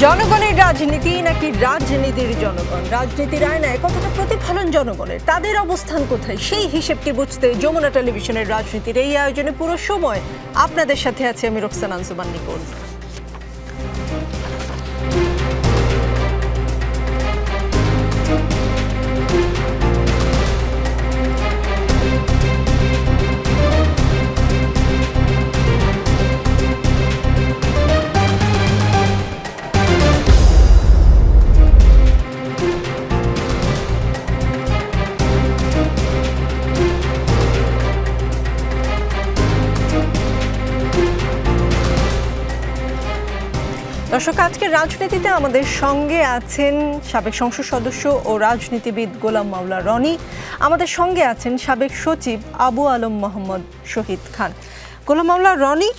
জনগণের রাজনীতি নাকি রাজনীতির জনগণ? রাজনীতির আয়নায় কতটা প্রতিফলন জনগণের, তাদের অবস্থান কোথায়, সেই হিসেবটি বুঝতে যমুনা টেলিভিশনের রাজনীতির এই আয়োজনে পুরো সময় আপনাদের সাথে আছে আমি রোকসানা আনসুমান নিপন। দর্শক, আজকের রাজনীতিতে আমাদের সঙ্গে আছেন সাবেক সংসদ সদস্য ও রাজনীতিবিদ গোলাম মাওলা রনি, আমাদের সঙ্গে আছেন সাবেক সচিব আবু আলম মোহাম্মদ শহীদ খান। গোলাম মাওলা রনি,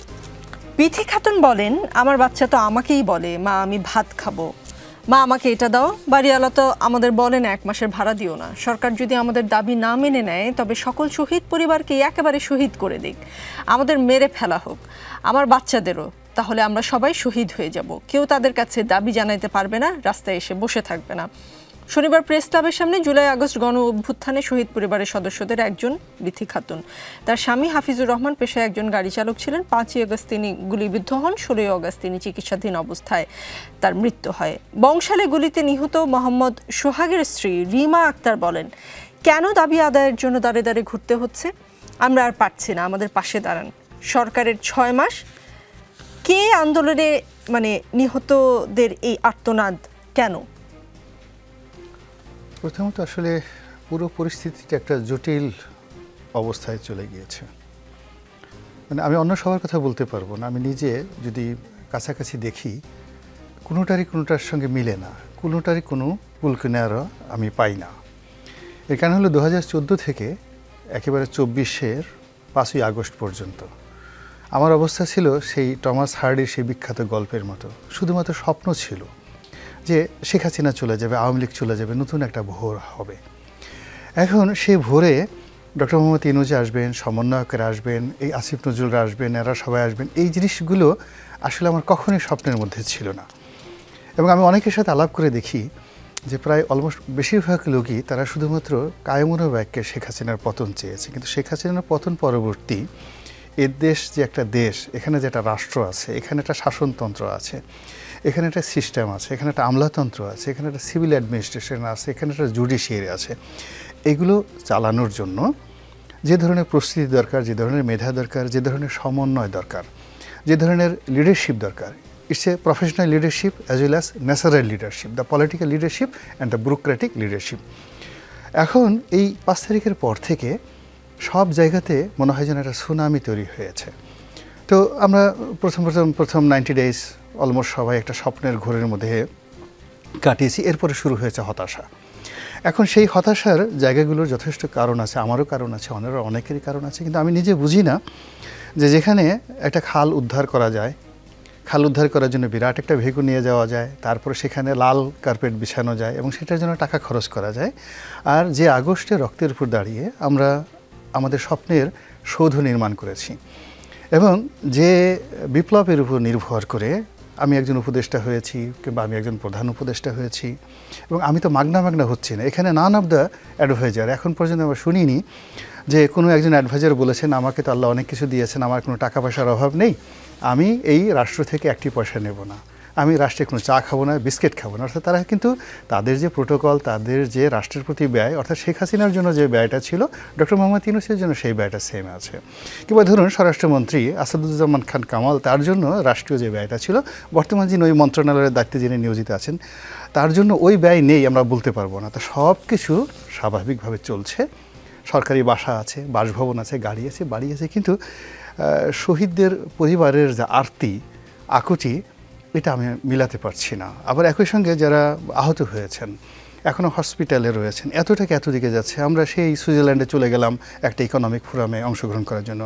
বিথি খাতুন বলেন, আমার বাচ্চা তো আমাকেই বলে মা আমি ভাত খাবো, মা আমাকে এটা দাও, বাড়িওয়ালা তো আমাদের বলে না 1 মাসের ভাড়া দিও না। সরকার যদি আমাদের দাবি না মেনে নেয় তবে সকল শহীদ পরিবারকে একেবারে শহীদ করে দিক, আমাদের মেরে ফেলা হোক, আমার বাচ্চাদেরও, তাহলে আমরা সবাই শহীদ হয়ে যাব। কেউ তাদের কাছে দাবি জানাইতে পারবে না, রাস্তায় এসে বসে থাকবে না। শনিবার প্রেস ক্লাবের সামনে জুলাই আগস্ট গণ অভ্যুত্থানে শহীদ পরিবারের সদস্যদের একজন বিথি খাতুন। তার স্বামী হাফিজুর রহমান পেশায় একজন গাড়ি চালক ছিলেন। 5ই আগস্ট তিনি গুলিবিদ্ধ হন। 16ই আগস্ট তিনি চিকিৎসাধীন অবস্থায় তার মৃত্যু হয়। বংশালে গুলিতে নিহত মোহাম্মদ সোহাগের স্ত্রী রিমা আক্তার বলেন, কেন দাবি আদায়ের জন্য দাঁড়ে দাঁড়ে ঘুরতে হচ্ছে? আমরা আর পারছি না, আমাদের পাশে দাঁড়ান। সরকারের 6 মাস, কে আন্দোলনে নিহতদের এই আর্তনাদ কেন? প্রথমত আসলে পুরো পরিস্থিতিটা একটা জটিল অবস্থায় চলে গিয়েছে। আমি অন্য সবার কথা বলতে পারবো না, আমি নিজে যদি কাছাকাছি দেখি কোনোটার সঙ্গে মিলে না, কোনোটারই কোনো কুলকিনারা আমি পাই না। এর কারণ হলো 2014 থেকে একেবারে 24-এর 5ই আগস্ট পর্যন্ত আমার অবস্থা ছিল সেই টমাস হার্ডির সেই বিখ্যাত গল্পের মতো। শুধুমাত্র স্বপ্ন ছিল যে শেখ হাসিনা চলে যাবে, আওয়ামী লীগ চলে যাবে, নতুন একটা ভোর হবে। এখন সেই ভোরে ডক্টর মোহাম্মদ ইউনূস আসবেন, সমন্বয়করা আসবেন, এই আসিফ নজরুলরা আসবেন, এরা সবাই আসবেন, এই জিনিসগুলো আসলে আমার কখনোই স্বপ্নের মধ্যে ছিল না। এবং আমি অনেকের সাথে আলাপ করে দেখি যে প্রায় অলমোস্ট বেশিরভাগ লোকই তারা শুধুমাত্র কায়মুনো বাক্যে শেখ হাসিনার পতন চেয়েছে। কিন্তু শেখ হাসিনার পতন পরবর্তী এর দেশ যে একটা দেশ, এখানে যে একটা রাষ্ট্র আছে, এখানে একটা শাসনতন্ত্র আছে, এখানে একটা সিস্টেম আছে, এখানে একটা আমলাতন্ত্র আছে, এখানে একটা সিভিল অ্যাডমিনিস্ট্রেশন আছে, এখানে একটা জুডিশিয়ারি আছে, এগুলো চালানোর জন্য যে ধরনের প্রস্তুতি দরকার, যে ধরনের মেধা দরকার, যে ধরনের সমন্বয় দরকার, যে ধরনের লিডারশিপ দরকার, it's a professional leadership as well as natural leadership, the political leadership and the bureaucratic leadership. এখন এই 5 তারিখের পর থেকে সব জায়গাতে মনে হয় যেন একটা সুনামি তৈরি হয়েছে। তো আমরা প্রথম 90 ডেজ অলমোস্ট সবাই একটা স্বপ্নের ঘোরের মধ্যে কাটিয়েছি। এরপরে শুরু হয়েছে হতাশা। এখন সেই হতাশার জায়গাগুলোর যথেষ্ট কারণ আছে, আমারও কারণ আছে, অনেকেরই কারণ আছে, কিন্তু আমি নিজে বুঝি না যে যেখানে একটা খাল উদ্ধার করা যায়, খাল উদ্ধার করার জন্য বিরাট একটা ভেহিকল নিয়ে যাওয়া যায়, তারপরে সেখানে লাল কার্পেট বিছানো যায় এবং সেটার জন্য টাকা খরচ করা যায়, আর যে আগস্টে রক্তের উপর দাঁড়িয়ে আমরা আমাদের স্বপ্নের সৌধ নির্মাণ করেছি এবং যে বিপ্লবের উপর নির্ভর করে আমি একজন উপদেষ্টা হয়েছি কিংবা আমি একজন প্রধান উপদেষ্টা হয়েছি, এবং আমি তো মাগনা হচ্ছি না। এখানে নান অফ দ্য অ্যাডভাইজার, এখন পর্যন্ত আমরা শুনিনি যে কোনো একজন অ্যাডভাইজার বলেছেন আমাকে তো আল্লাহ অনেক কিছু দিয়েছেন, আমার কোনো টাকা পয়সার অভাব নেই, আমি এই রাষ্ট্র থেকে 1টি পয়সা নেব না, আমি রাষ্ট্রে কোনো চা খাবো না, বিস্কিট খাবো না। অর্থাৎ তারা কিন্তু তাদের যে প্রোটোকল, তাদের যে রাষ্ট্রের প্রতি ব্যয়, অর্থাৎ শেখ হাসিনার জন্য যে ব্যয়টা ছিল ডক্টর মোহাম্মদ ইউনূসের জন্য সেই ব্যয়টা সেম আছে। কিংবা ধরুন স্বরাষ্ট্রমন্ত্রী আসাদুজ্জামান খান কামাল, তার জন্য রাষ্ট্রীয় যে ব্যয়টা ছিল, বর্তমান যিনি ওই মন্ত্রণালয়ের দায়িত্বে যিনি নিয়োজিত আছেন, তার জন্য ওই ব্যয় নেই আমরা বলতে পারবো না। তো সব কিছু স্বাভাবিকভাবে চলছে, সরকারি বাসা আছে, বাসভবন আছে, গাড়ি আছে, বাড়ি আছে, কিন্তু শহীদদের পরিবারের যে আরতি আকুতি, এটা আমি মিলাতে পারছি না। আবার একই সঙ্গে যারা আহত হয়েছেন, এখনও হসপিটালে রয়েছেন, এতটাকে এতদিকে যাচ্ছে। আমরা সেই সুইজারল্যান্ডে চলে গেলাম একটা ইকোনমিক ফোরামে অংশগ্রহণ করার জন্য,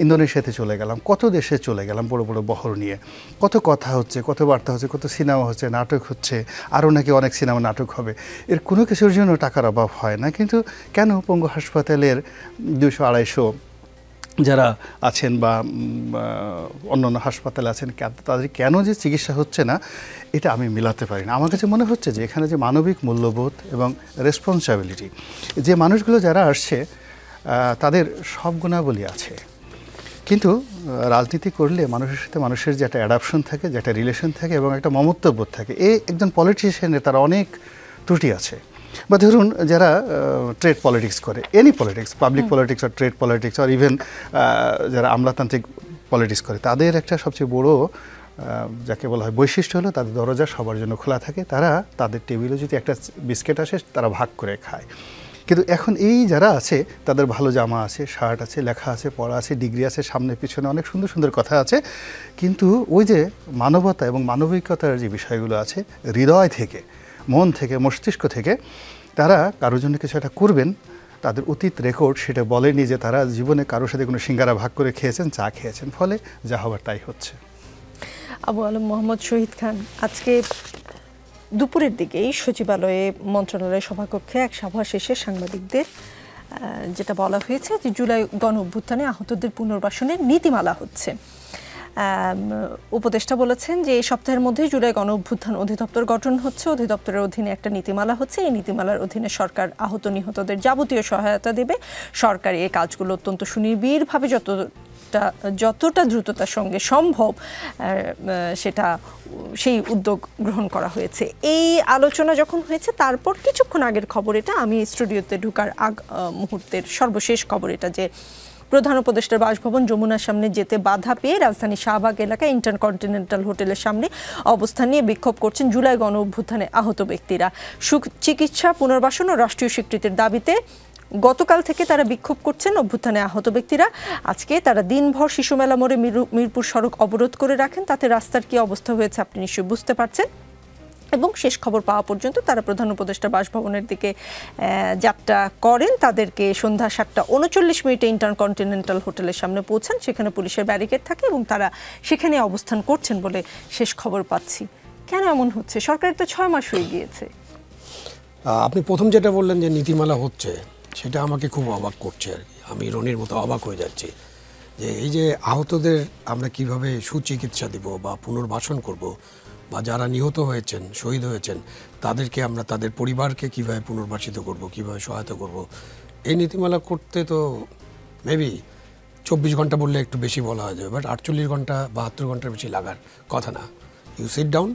ইন্দোনেশিয়াতে চলে গেলাম, কত দেশে চলে গেলাম বড় বড় বহর নিয়ে, কত কথা হচ্ছে, কত বার্তা হচ্ছে, কত সিনেমা হচ্ছে, নাটক হচ্ছে, আরও নাকি অনেক সিনেমা নাটক হবে। এর কোনো কিছুর জন্য টাকার অভাব হয় না, কিন্তু কেন পঙ্গু হাসপাতালের 200-250 যারা আছেন বা অন্যান্য হাসপাতালে আছেন তাদের কেন যে চিকিৎসা হচ্ছে না এটা আমি মিলাতে পারি না। আমার কাছে মনে হচ্ছে যে এখানে যে মানবিক মূল্যবোধ এবং রেসপন্সিবিলিটি, যে মানুষগুলো যারা আসছে তাদের সব গুণাবলী আছে, কিন্তু রাজনীতি করলে মানুষের সাথে মানুষের যে একটা অ্যাডাপশন থাকে, যে একটা রিলেশন থাকে এবং একটা মমত্ববোধ থাকে, এই একজন পলিটিশিয়ানের তার অনেক ত্রুটি আছে। বা ধরুন যারা ট্রেড পলিটিক্স করে, এনি পলিটিক্স, পাবলিক পলিটিক্স আর ট্রেড পলিটিক্স আর ইভেন যারা আমলাতান্ত্রিক পলিটিক্স করে, তাদের একটা সবচেয়ে বড় যাকে বলা হয় বৈশিষ্ট্য হলো তাদের দরজা সবার জন্য খোলা থাকে। তারা তাদের টেবিলে যদি একটা বিস্কিট আসে তারা ভাগ করে খায়। কিন্তু এখন এই যারা আছে তাদের ভালো জামা আছে, শার্ট আছে, লেখা আছে, পড়া আছে, ডিগ্রি আছে, সামনে পিছনে অনেক সুন্দর সুন্দর কথা আছে, কিন্তু ওই যে মানবতা এবং মানবিকতার যে বিষয়গুলো আছে, হৃদয় থেকে, মন থেকে, মস্তিষ্ক থেকে তারা কারোর জন্য কিছু একটা করবেন, তাদের অতীত রেকর্ড সেটা বলেনি যে তারা জীবনে কারোর সাথে কোনো সিঙ্গারা ভাগ করে খেয়েছেন, চা খেয়েছেন, ফলে যা হবার তাই হচ্ছে। আবু আলম মোহাম্মদ শহীদ খান, আজকে দুপুরের দিকেই সচিবালয়ে মন্ত্রণালয়ের সভাকক্ষে এক সভা শেষে সাংবাদিকদের যেটা বলা হয়েছে যে জুলাই গণ অভ্যুত্থানে আহতদের পুনর্বাসনের নীতিমালা হচ্ছে। উপদেষ্টা বলেছেন যে এই সপ্তাহের মধ্যেই জুলাই গণ অভ্যুত্থান অধিদপ্তর গঠন হচ্ছে, অধিদপ্তরের অধীনে একটা নীতিমালা হচ্ছে। এই নীতিমালার অধীনে সরকার আহত নিহতদের যাবতীয় সহায়তা দেবে। সরকার এই কাজগুলো অত্যন্ত সুনিবিড়ভাবে যতটা দ্রুততার সঙ্গে সম্ভব সেটা সেই উদ্যোগ গ্রহণ করা হয়েছে। এই আলোচনা যখন হয়েছে তারপর কিছুক্ষণ আগের খবর এটা, আমি স্টুডিওতে ঢোকার মুহূর্তের সর্বশেষ খবর এটা যে প্রধান উপদেষ্টার বাসভবন যমুনার সামনে যেতে বাধা পেয়ে রাজধানী শাহবাগ এলাকায় ইন্টারকন্টিনেন্টাল হোটেলের সামনে অবস্থান নিয়ে বিক্ষোভ করছেন জুলাই গণ অভ্যুত্থানে আহত ব্যক্তিরা। চিকিৎসা, পুনর্বাসন ও রাষ্ট্রীয় স্বীকৃতির দাবিতে গতকাল থেকে তারা বিক্ষোভ করছেন অভ্যুত্থানে আহত ব্যক্তিরা। আজকে তারা দিনভর শিশু মেলা মোড়ে মিরপুর সড়ক অবরোধ করে রাখেন। তাতে রাস্তার কি অবস্থা হয়েছে আপনি নিশ্চয়ই বুঝতে পারছেন। এবং শেষ খবর পাওয়া পর্যন্ত তারা প্রধান উপদেষ্টা বাসভবনের দিকে যাত্রা করেন। তাদেরকে সন্ধ্যা 7:39 ইন্টারকন্টিনেন্টাল হোটেলের সামনে পৌঁছান। সেখানে পুলিশের ব্যারিকেড থাকে এবং তারা সেখানে অবস্থান করছেন বলে শেষ খবর পাচ্ছি। কেন এমন হচ্ছে? সরকারের তো 6 মাস হয়ে গিয়েছে। আপনি প্রথম যেটা বললেন যে নীতিমালা হচ্ছে, সেটা আমাকে খুব অবাক করছে আর কি। আমি রনির মতো অবাক হয়ে যাচ্ছি যে এই যে আহতদের আমরা কিভাবে সুচিকিৎসা দেব বা পুনর্বাসন করব, বা যারা নিহত হয়েছেন, শহীদ হয়েছেন, তাদেরকে আমরা তাদের পরিবারকে কিভাবে পুনর্বাসিত করব, কিভাবে সহায়তা করব, এই নীতিমালা করতে তো মেবি 24 ঘন্টা বললে একটু বেশি বলা হয়ে যাবে, বাট 48 ঘন্টা 72 ঘন্টার বেশি লাগার কথা না। ইউ সিট ডাউন,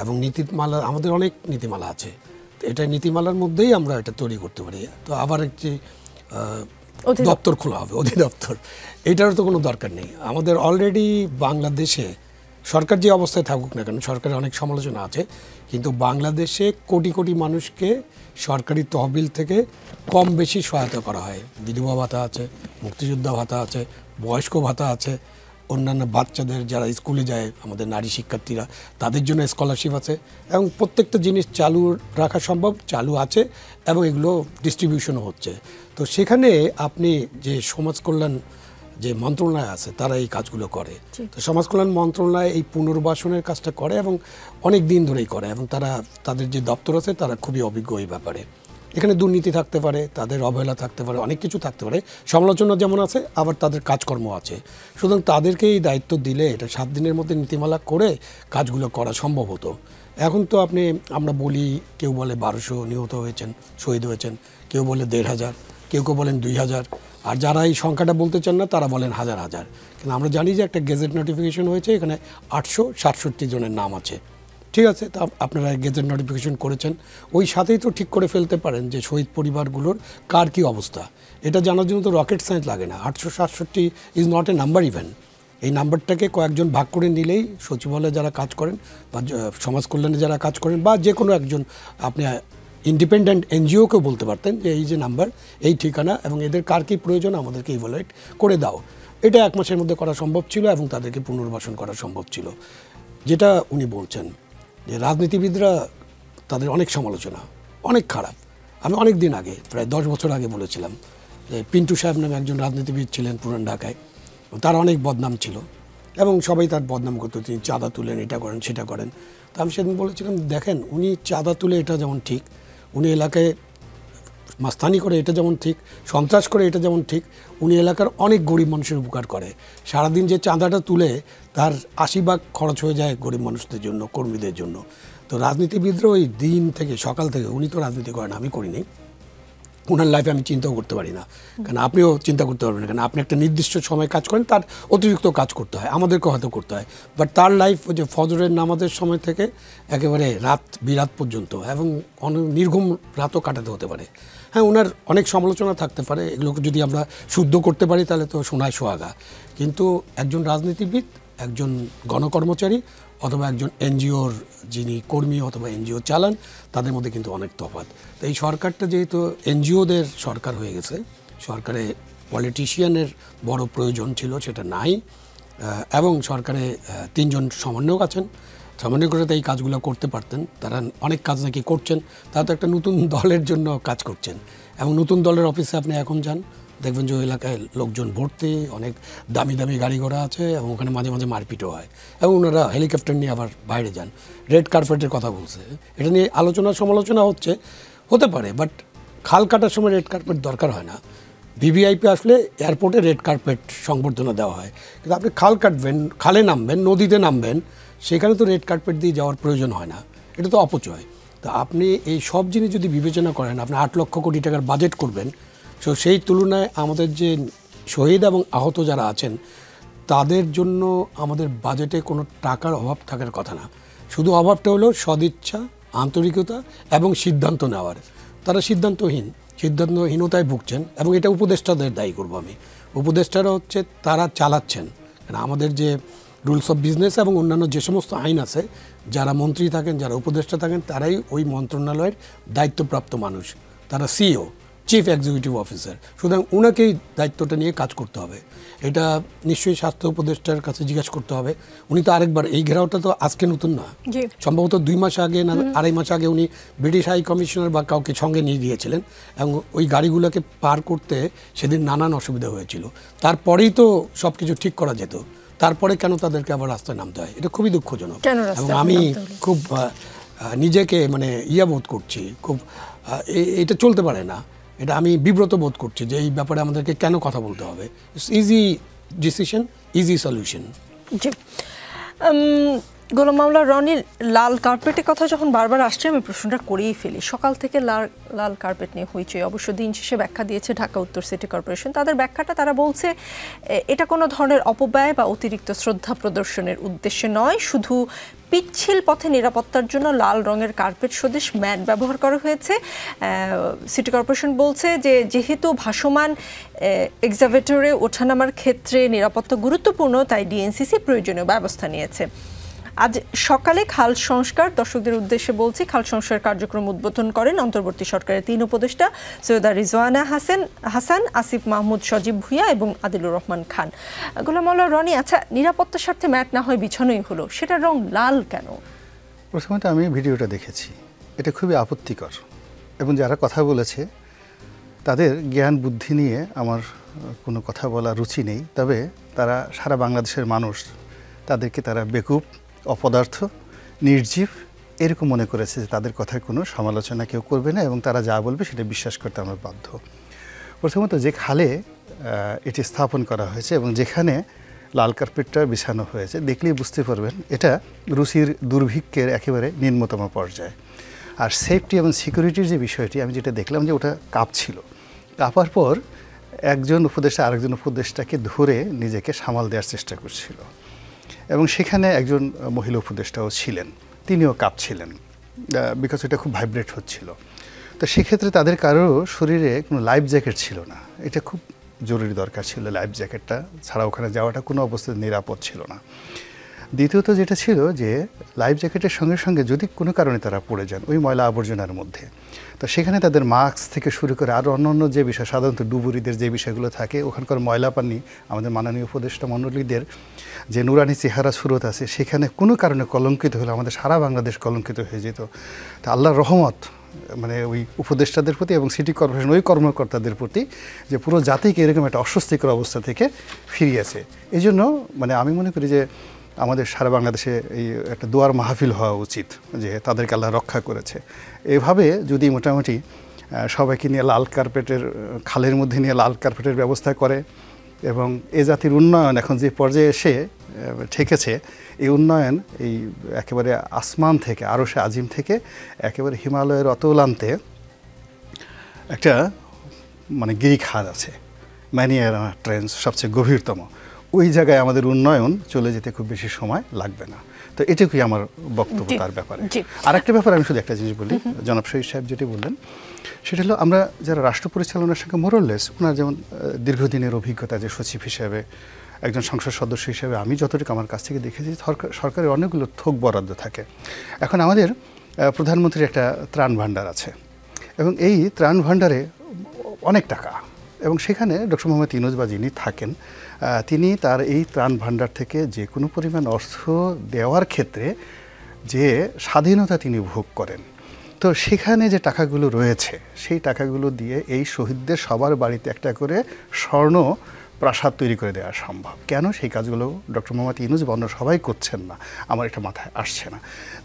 এবং নীতিমালা, আমাদের অনেক নীতিমালা আছে, তো এটা নীতিমালার মধ্যেই আমরা এটা তৈরি করতে পারি। তো আবার একটি দপ্তর খোলা হবে, অধিদপ্তর, এটারও তো কোনো দরকার নেই। আমাদের অলরেডি বাংলাদেশে সরকার যে অবস্থায় থাকুক না কেন, সরকারের অনেক সমালোচনা আছে, কিন্তু বাংলাদেশে কোটি কোটি মানুষকে সরকারি তহবিল থেকে কম বেশি সহায়তা করা হয়। বিধবা ভাতা আছে, মুক্তিযোদ্ধা ভাতা আছে, বয়স্ক ভাতা আছে, অন্যান্য বাচ্চাদের যারা স্কুলে যায়, আমাদের নারী শিক্ষার্থীরা, তাদের জন্য স্কলারশিপ আছে, এবং প্রত্যেকটা জিনিস চালু রাখা সম্ভব, চালু আছে, এবং এগুলো ডিস্ট্রিবিউশনও হচ্ছে। তো সেখানে আপনি যে সমাজ কল্যাণ যে মন্ত্রণালয় আছে তারা এই কাজগুলো করে। তো সমাজ কল্যাণ মন্ত্রণালয় এই পুনর্বাসনের কাজটা করে এবং অনেক দিন ধরেই করে, এবং তাদের যে দপ্তর আছে তারা খুবই অভিজ্ঞ এই ব্যাপারে। এখানে দুর্নীতি থাকতে পারে, তাদের অবহেলা থাকতে পারে, অনেক কিছু থাকতে পারে, সমালোচনা যেমন আছে, আবার তাদের কাজকর্ম আছে। সুতরাং তাদেরকে এই দায়িত্ব দিলে এটা 7 দিনের মধ্যে নীতিমালা করে কাজগুলো করা সম্ভব হতো। এখন তো আমরা বলি, কেউ বলে 1200 নিহত হয়েছেন, শহীদ হয়েছেন, কেউ বলে 1500, কেউ বলেন 2000, আর যারা এই সংখ্যাটা বলতে চান না তারা বলেন হাজার হাজার। কিন্তু আমরা জানি যে একটা গেজেট নোটিফিকেশন হয়েছে, এখানে 867 জনের নাম আছে। ঠিক আছে, তা আপনারা গেজেট নোটিফিকেশন করেছেন, ওই সাথেই তো ঠিক করে ফেলতে পারেন যে শহীদ পরিবারগুলোর কার কী অবস্থা। এটা জানার জন্য তো রকেট সায়েন্স লাগে না। 867 is not a number even. এই নাম্বারটাকে কয়েকজন ভাগ করে নিলেই সচিবালয়ে যারা কাজ করেন বা সমাজ কল্যাণে যারা কাজ করেন বা যে কোনো একজন, আপনি ইন্ডিপেন্ডেন্ট এনজিওকেও বলতে পারতেন যে এই যে নাম্বার, এই ঠিকানা, এবং এদের কার কী প্রয়োজন আমাদেরকে ইভ্যালুয়েট করে দাও। এটা 1 মাসের মধ্যে করা সম্ভব ছিল এবং তাদেরকে পুনর্বাসন করা সম্ভব ছিল। যেটা উনি বলছেন যে রাজনীতিবিদরা, তাদের অনেক সমালোচনা, অনেক খারাপ। আমি অনেক দিন আগে, প্রায় 10 বছর আগে বলেছিলাম যে পিন্টু সাহেব নামে একজন রাজনীতিবিদ ছিলেন পুরান ঢাকায়, তার অনেক বদনাম ছিল এবং সবাই তার বদনাম করতো, তিনি চাঁদা তুলেন, এটা করেন, সেটা করেন। তো আমি সেদিন বলেছিলাম, দেখেন, উনি চাঁদা তুলে এটা যেমন ঠিক, উনি এলাকায় মাস্তানি করে এটা যেমন ঠিক, সন্ত্রাস করে এটা যেমন ঠিক, উনি এলাকার অনেক গরিব মানুষের উপকার করে। সারাদিন যে চাঁদাটা তুলে তার 80 ভাগ খরচ হয়ে যায় গরিব মানুষদের জন্য, কর্মীদের জন্য। তো রাজনীতিবিদরা ওই দিন থেকে সকাল থেকে, উনি তো রাজনীতি করেন, আমি করিনি, ওনার লাইফে আমি চিন্তাও করতে পারি না, কারণ আপনিও চিন্তা করতে পারবেন না, কারণ আপনি একটা নির্দিষ্ট সময় কাজ করেন, তার অতিরিক্ত কাজ করতে হয়, আমাদেরকে হয়তো করতে হয়। বাট তার লাইফ ওই যে ফজরের নামাজের সময় থেকে একেবারে রাত বিরাত পর্যন্ত, এবং নির্ঘুম রাতও কাটাতে হতে পারে। হ্যাঁ, ওনার অনেক সমালোচনা থাকতে পারে, এগুলোকে যদি আমরা শুদ্ধ করতে পারি তাহলে তো সোনায় সোহাগা। কিন্তু একজন রাজনীতিবিদ, একজন গণকর্মচারী অথবা একজন এনজিওর যিনি কর্মী অথবা এনজিও চালান, তাদের মধ্যে কিন্তু অনেক তফাৎ। তো এই সরকারটা যেহেতু এনজিওদের সরকার হয়ে গেছে, সরকারে পলিটিশিয়ানের বড় প্রয়োজন ছিল, সেটা নাই। এবং সরকারে 3 জন সমন্বয়ক আছেন, সমন্বয়করা এই কাজগুলো করতে পারতেন, তারা অনেক কাজ নাকি করছেন। তারা তো একটা নতুন দলের জন্য কাজ করছেন, এবং নতুন দলের অফিসে আপনি এখন যান, দেখবেন যে ওই এলাকায় লোকজন ভর্তি, অনেক দামি দামি গাড়ি ঘোড়া আছে, এবং ওখানে মাঝে মাঝে মারপিটও হয়, এবং ওনারা হেলিকপ্টার নিয়ে আবার বাইরে যান। রেড কার্পেটের কথা বলছে, এটা নিয়ে আলোচনা সমালোচনা হতে পারে, বাট খাল কাটার সময় রেড কার্পেট দরকার হয় না। ভিভিআইপি আসলে এয়ারপোর্টে রেড কার্পেট সংবর্ধনা দেওয়া হয়, কিন্তু আপনি খাল কাটবেন, খালে নামবেন, নদীতে নামবেন, সেখানে তো রেড কার্পেট দিয়ে যাওয়ার প্রয়োজন হয় না, এটা তো অপচয়। তো আপনি এই সব জিনিস যদি বিবেচনা করেন, আপনি 8 লক্ষ কোটি টাকার বাজেট করবেন, সো সেই তুলনায় আমাদের যে শহীদ এবং আহত যারা আছেন তাদের জন্য আমাদের বাজেটে কোনো টাকার অভাব থাকার কথা না। শুধু অভাবটা হলো সদিচ্ছা, আন্তরিকতা এবং সিদ্ধান্ত নেওয়ার। তারা সিদ্ধান্তহীনতায় ভুগছেন, এবং এটা উপদেষ্টাদের দায়ী করব আমি। উপদেষ্টারা হচ্ছে তারা চালাচ্ছেন, কারণ আমাদের যে রুলস অফ বিজনেস এবং অন্যান্য যে সমস্ত আইন আছে, যারা মন্ত্রী থাকেন, যারা উপদেষ্টা থাকেন, তারাই ওই মন্ত্রণালয়ের দায়িত্বপ্রাপ্ত মানুষ, তারা সিইও, চিফ এক্সিকিউটিভ অফিসার। সুতরাং ওনাকেই দায়িত্বটা নিয়ে কাজ করতে হবে। এটা নিশ্চয়ই স্বাস্থ্য উপদেষ্টার কাছে জিজ্ঞাসা করতে হবে। উনি তো আরেকবার, এই ঘেরাওটা তো আজকে নতুন না, সম্ভবত 2 মাস আগে না 2.5 মাস আগে উনি ব্রিটিশ হাই কমিশনার বা কাউকে সঙ্গে নিয়ে গিয়েছিলেন, এবং ওই গাড়িগুলোকে পার করতে সেদিন নানান অসুবিধা হয়েছিল। তারপরেই তো সব কিছু ঠিক করা যেত, তারপরে কেন তাদেরকে আবার রাস্তায় নামতে হয়? এটা খুবই দুঃখজনক, এবং আমি খুব নিজেকে মানে বোধ করছি, খুব এটা চলতে পারে না, এটা আমি বিব্রত বোধ করছি যে এই ব্যাপারে আমাদেরকে কেন কথা বলতে হবে। Easy decision, easy solution. জি, গোলাম মাওলা রনির লাল কার্পেটের কথা যখন বারবার আসছে, আমি প্রশ্নটা করেই ফেলি। সকাল থেকে লাল কার্পেট নিয়ে হইচই, অবশ্য দিন শেষে ব্যাখ্যা দিয়েছে ঢাকা উত্তর সিটি কর্পোরেশন। তাদের ব্যাখ্যাটা, তারা বলছে এটা কোনো ধরনের অপব্যয় বা অতিরিক্ত শ্রদ্ধা প্রদর্শনের উদ্দেশ্যে নয়, শুধু পিচ্ছিল পথে নিরাপত্তার জন্য লাল রঙের কার্পেট সদৃশ ম্যাট ব্যবহার করা হয়েছে। সিটি কর্পোরেশন বলছে যে যেহেতু ভাসমান এক্সাভেটরে ওঠানামার ক্ষেত্রে নিরাপত্তা গুরুত্বপূর্ণ, তাই ডিএনসিসি প্রয়োজনীয় ব্যবস্থা নিয়েছে। আজ সকালে খাল সংস্কার, দর্শকদের উদ্দেশ্যে বলছি, খাল সংস্কার কার্যক্রম উদ্বোধন করেন অন্তর্বর্তী সরকারের 3 উপদেষ্টা সৈয়দা রিজওয়ানা হাসান, আসিফ মাহমুদ, সজীব ভুঁইয়া এবং আদিলুর রহমান খান। গোলাম মাওলা রনি, আচ্ছা, নিরাপত্তার স্বার্থে ম্যাট না হয় বিছানোই হলো, সেটার রং লাল কেন? প্রথমত আমি ভিডিওটা দেখেছি, এটা খুবই আপত্তিকর, এবং যারা কথা বলেছে তাদের জ্ঞান বুদ্ধি নিয়ে আমার কোনো কথা বলা রুচি নেই। তবে তারা সারা বাংলাদেশের মানুষ, তাদেরকে তারা বেকুব, অপদার্থ, নির্জীব এরকম মনে করেছে যে তাদের কথায় কোনো সমালোচনা কেউ করবে না, এবং তারা যা বলবে সেটা বিশ্বাস করতে আমরা বাধ্য। প্রথমত যে খালে এটি স্থাপন করা হয়েছে এবং যেখানে লাল কার্পেটটা বিছানো হয়েছে, দেখলেই বুঝতে পারবেন এটা রুচির দুর্ভিক্ষের একেবারে নিম্নতম পর্যায়ে। আর সেফটি এবং সিকিউরিটির যে বিষয়টি, আমি যেটা দেখলাম যে ওটা কাঁপছিল, কাঁপার পর একজন উপদেষ্টা আরেকজন উপদেষ্টাকে ধরে নিজেকে সামাল দেওয়ার চেষ্টা করছিল, এবং সেখানে একজন মহিলা উপদেষ্টাও ছিলেন, তিনিও কাঁপছিলেন, বিকজ এটা খুব ভাইব্রেট হচ্ছিল। তো সেক্ষেত্রে তাদের কারো শরীরে কোনো লাইফ জ্যাকেট ছিল না, এটা খুব জরুরি দরকার ছিল লাইফ জ্যাকেটটা ছাড়া ওখানে যাওয়াটা কোনো অবস্থায় নিরাপদ ছিল না। দ্বিতীয়ত যেটা ছিল যে লাইফ জ্যাকেটের সঙ্গে সঙ্গে যদি কোনো কারণে তারা পড়ে যান ওই ময়লা আবর্জনার মধ্যে, তো সেখানে তাদের মাস্ক থেকে শুরু করে আরও অন্যান্য যে বিষয়, সাধারণত ডুবুরিদের যে বিষয়গুলো থাকে, ওখানকার ময়লা পানি আমাদের মাননীয় উপদেষ্টা মণ্ডলীদের যে নুরানি চেহারা সুরত আছে, সেখানে কোনো কারণে কলঙ্কিত হলে আমাদের সারা বাংলাদেশ কলঙ্কিত হয়ে যেত। তা আল্লাহর রহমত মানে ওই উপদেষ্টাদের প্রতি এবং সিটি কর্পোরেশন ওই কর্মকর্তাদের প্রতি যে পুরো জাতিকে এরকম একটা অস্বস্তিকর অবস্থা থেকে ফিরিয়েছে। এই জন্য মানে আমি মনে করি যে আমাদের সারা বাংলাদেশে এই একটা দোয়ার মাহফিল হওয়া উচিত যে তাদেরকে আল্লাহ রক্ষা করেছে। এভাবে যদি মোটামুটি সবাইকে নিয়ে লাল কার্পেটের খালের মধ্যে নিয়ে লাল কার্পেটের ব্যবস্থা করে এবং এ জাতির উন্নয়ন এখন যে পর্যায়ে এসে ঠেকেছে, এই উন্নয়ন এই একেবারে আসমান থেকে আরশে আজিম থেকে একেবারে হিমালয়ের অতলান্তে একটা মানে গিরিখাত আছে, ম্যানিয়ারা ট্রেন্স সবচেয়ে গভীরতম, ওই জায়গায় আমাদের উন্নয়ন চলে যেতে খুব বেশি সময় লাগবে না। তো এটুকুই আমার বক্তব্য তার ব্যাপারে। আর একটা ব্যাপার আমি শুধু একটা জিনিস বলি, জনাব শহীদ সাহেব যেটি বললেন সেটা হলো আমরা যারা রাষ্ট্র পরিচালনার সঙ্গে মোরলেস, ওনার যেমন দীর্ঘদিনের অভিজ্ঞতা যে সচিব হিসেবে, একজন সংসদ সদস্য হিসেবে আমি যতটুকু আমার কাছ থেকে দেখেছি সরকারের অনেকগুলো থোক বরাদ্দ থাকে। এখন আমাদের প্রধানমন্ত্রীর একটা ত্রাণ ভাণ্ডার আছে এবং এই ত্রাণ ভাণ্ডারে অনেক টাকা, এবং সেখানে ডক্টর মোহাম্মদ ইউনূস বা যিনি থাকেন তিনি তার এই ত্রাণ ভাণ্ডার থেকে যে কোনো পরিমাণ অর্থ দেওয়ার ক্ষেত্রে যে স্বাধীনতা তিনি ভোগ করেন, তো সেখানে যে টাকাগুলো রয়েছে সেই টাকাগুলো দিয়ে এই শহীদদের সবার বাড়িতে একটা করে স্বর্ণ প্রাসাদ তৈরি করে দেওয়া সম্ভব। কেন সেই কাজগুলো ডক্টর মোহাম্মদ ইউনূস বা অন্য সবাই করছেন না, আমার এটা মাথায় আসছে না।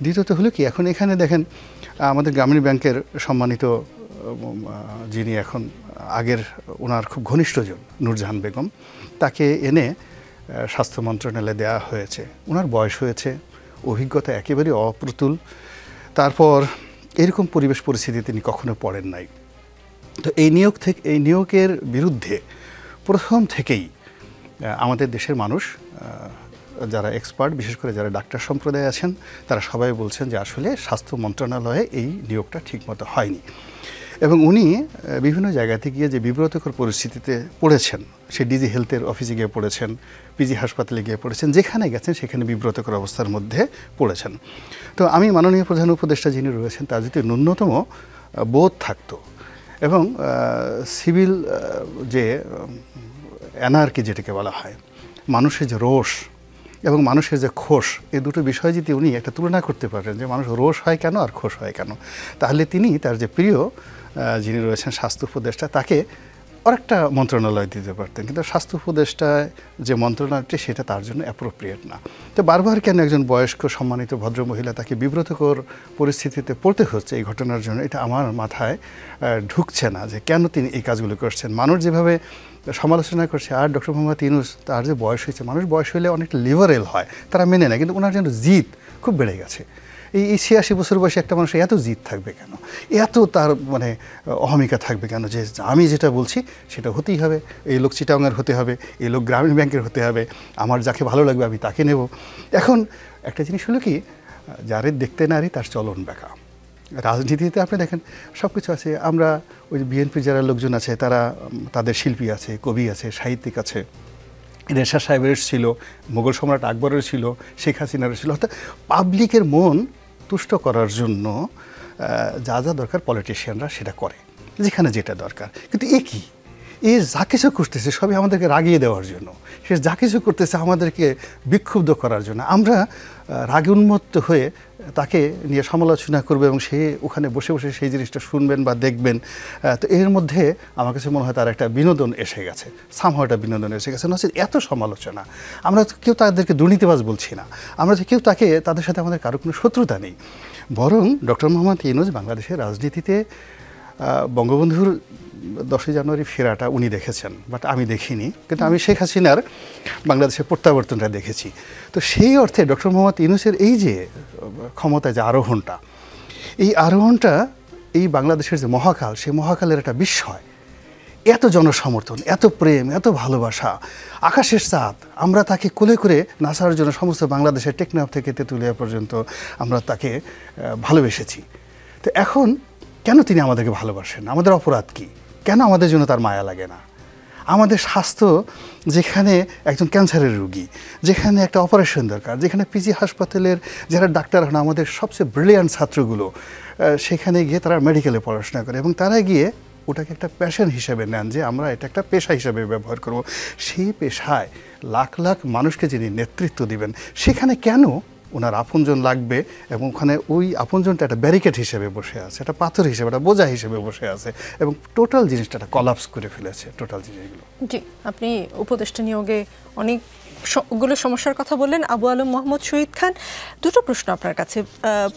দ্বিতীয়ত হলো কি, এখন এখানে দেখেন আমাদের গ্রামীণ ব্যাংকের সম্মানিত যিনি এখন আগের ওনার খুব ঘনিষ্ঠজন নূরজাহান বেগম, তাকে এনে স্বাস্থ্য মন্ত্রণালয়ে দেওয়া হয়েছে। ওনার বয়স হয়েছে, অভিজ্ঞতা একেবারে অপ্রতুল, তারপর এরকম পরিবেশ পরিস্থিতি তিনি কখনো পড়েন নাই। তো এই নিয়োগের বিরুদ্ধে প্রথম থেকেই আমাদের দেশের মানুষ যারা এক্সপার্ট, বিশেষ করে যারা ডাক্তার সম্প্রদায় আছেন, তারা সবাই বলছেন যে আসলে স্বাস্থ্য মন্ত্রণালয়ে এই নিয়োগটা ঠিকমতো হয়নি। এবং উনি বিভিন্ন জায়গাতে গিয়ে যে বিব্রতকর পরিস্থিতিতে পড়েছেন, সে ডিজি হেলথের অফিসে গিয়ে পড়েছেন, পিজি হাসপাতালে গিয়ে পড়েছেন, যেখানে গেছেন সেখানে বিব্রতকর অবস্থার মধ্যে পড়েছেন। তো আমি মাননীয় প্রধান উপদেষ্টা যিনি রয়েছেন তার যদি ন্যূনতম বোধ থাকতো এবং সিভিল যে অ্যানার্কি যেটাকে বলা হয়, মানুষের যে রোষ এবং মানুষের যে খোশ, এই দুটো বিষয় যদি উনি একটা তুলনা করতে পারেন যে মানুষ রোষ হয় কেন আর খোশ হয় কেন, তাহলে তিনি তার যে প্রিয় যিনি রয়েছেন স্বাস্থ্য উপদেষ্টা তাকে আরেকটা মন্ত্রণালয় দিতে পারতেন। কিন্তু স্বাস্থ্য উপদেষ্টা যে মন্ত্রণালয়টি সেটা তার জন্য অ্যাপ্রোপ্রিয়েট না। তো বারবার কেন একজন বয়স্ক সম্মানিত ভদ্রমহিলা তাকে বিব্রতকর পরিস্থিতিতে পড়তে হচ্ছে এই ঘটনার জন্য, এটা আমার মাথায় ঢুকছে না যে কেন তিনি এই কাজগুলো করছেন। মানুষ যেভাবে সমালোচনা করছে, আর ডক্টর মোহাম্মদ ইউনূস তার যে বয়স হয়েছে, মানুষ বয়স হলে অনেকটা লিবারেল হয়, তারা মেনে নেয়, কিন্তু ওনার যেন জিদ খুব বেড়ে গেছে। এই 86 বছর বয়সে একটা মানুষের এত জিদ থাকবে কেন, এত তার মানে অহমিকা থাকবে কেন যে আমি যেটা বলছি সেটা হতেই হবে, এই লোক চিটাগাংয়ের হতে হবে, এই লোক গ্রামীণ ব্যাংকের হতে হবে, আমার যাকে ভালো লাগবে আমি তাকে নেব। এখন একটা জিনিস হলো কি, যারে দেখতে নারী তার চলন বেঁকা। রাজনীতিতে আপনি দেখেন সব কিছু আছে। আমরা ওই বিএনপির যারা লোকজন আছে তারা, তাদের শিল্পী আছে, কবি আছে, সাহিত্যিক আছে, রেশা সাহেবের ছিল, মুঘল সম্রাট আকবরের ছিল, শেখ হাসিনার ছিল। অর্থাৎ পাবলিকের মন তুষ্ট করার জন্য যা যা দরকার পলিটিশিয়ানরা সেটা করে, যেখানে যেটা দরকার। কিন্তু এ যা কিছু করতেছে সবই আমাদেরকে রাগিয়ে দেওয়ার জন্য, সে যা কিছু করতেছে আমাদেরকে বিক্ষুব্ধ করার জন্য। আমরা রাগে উন্মত্ত হয়ে তাকে নিয়ে সমালোচনা করবো এবং সে ওখানে বসে বসে সেই জিনিসটা শুনবেন বা দেখবেন। তো এর মধ্যে আমার কাছে মনে হয় তার একটা বিনোদন এসে গেছে, সামহাও একটা বিনোদন এসে গেছে। না হচ্ছে এত সমালোচনা, আমরা কেউ তাদেরকে দুর্নীতিবাজ বলছি না, আমরা কেউ তাদের সাথে আমাদের কারো কোনো শত্রুতা নেই, বরং ডক্টর মোহাম্মদ ইউনূস বাংলাদেশের রাজনীতিতে বঙ্গবন্ধুর 10ই জানুয়ারি ফেরাটা উনি দেখেছেন, বাট আমি দেখিনি। কিন্তু আমি শেখ হাসিনার বাংলাদেশের প্রত্যাবর্তনটা দেখেছি। তো সেই অর্থে ডক্টর মোহাম্মদ ইউনূসের এই যে ক্ষমতায় যে আরোহণটা, এই আরোহণটা এই বাংলাদেশের যে মহাকাল, সেই মহাকালের একটা বিস্ময়। এত জনসমর্থন, এত প্রেম, এত ভালোবাসা, আকাশের চাঁদ, আমরা তাকে কোলে করে নাসার জন্য সমস্ত বাংলাদেশের টেকনাফ থেকে তেঁতুলিয়া পর্যন্ত আমরা তাকে ভালোবেসেছি। তো এখন কেন তিনি আমাদেরকে ভালোবাসেন? আমাদের অপরাধ কী? কেন আমাদের জন্য তার মায়া লাগে না? আমাদের স্বাস্থ্য, যেখানে একজন ক্যান্সারের রোগী, যেখানে একটা অপারেশন দরকার, যেখানে পিজি হাসপাতালের যারা ডাক্তার হন আমাদের সবচেয়ে ব্রিলিয়ান্ট ছাত্রগুলো, সেখানে গিয়ে তারা মেডিকেলে পড়াশোনা করে এবং তারা গিয়ে ওটাকে একটা প্যাশন হিসেবে নেন যে আমরা এটা একটা পেশা হিসেবে ব্যবহার করব। সেই পেশায় লাখ লাখ মানুষকে যিনি নেতৃত্ব দিবেন, সেখানে কেন ওনার আপনজন লাগবে, এবং ওখানে ওই আপনজনটা একটা ব্যারিকেড হিসেবে বসে আছে, একটা পাথর হিসেবে, একটা বোঝা হিসেবে বসে আছে, এবং টোটাল জিনিসটা একটা কলাপস করে ফেলেছে টোটাল জিনিসগুলো। জি, আপনি উপদেষ্টা নিয়োগে অনেকগুলো সমস্যার কথা বললেন। আবু আলম মোহাম্মদ শহীদ খান, দুটো প্রশ্ন আপনার কাছে।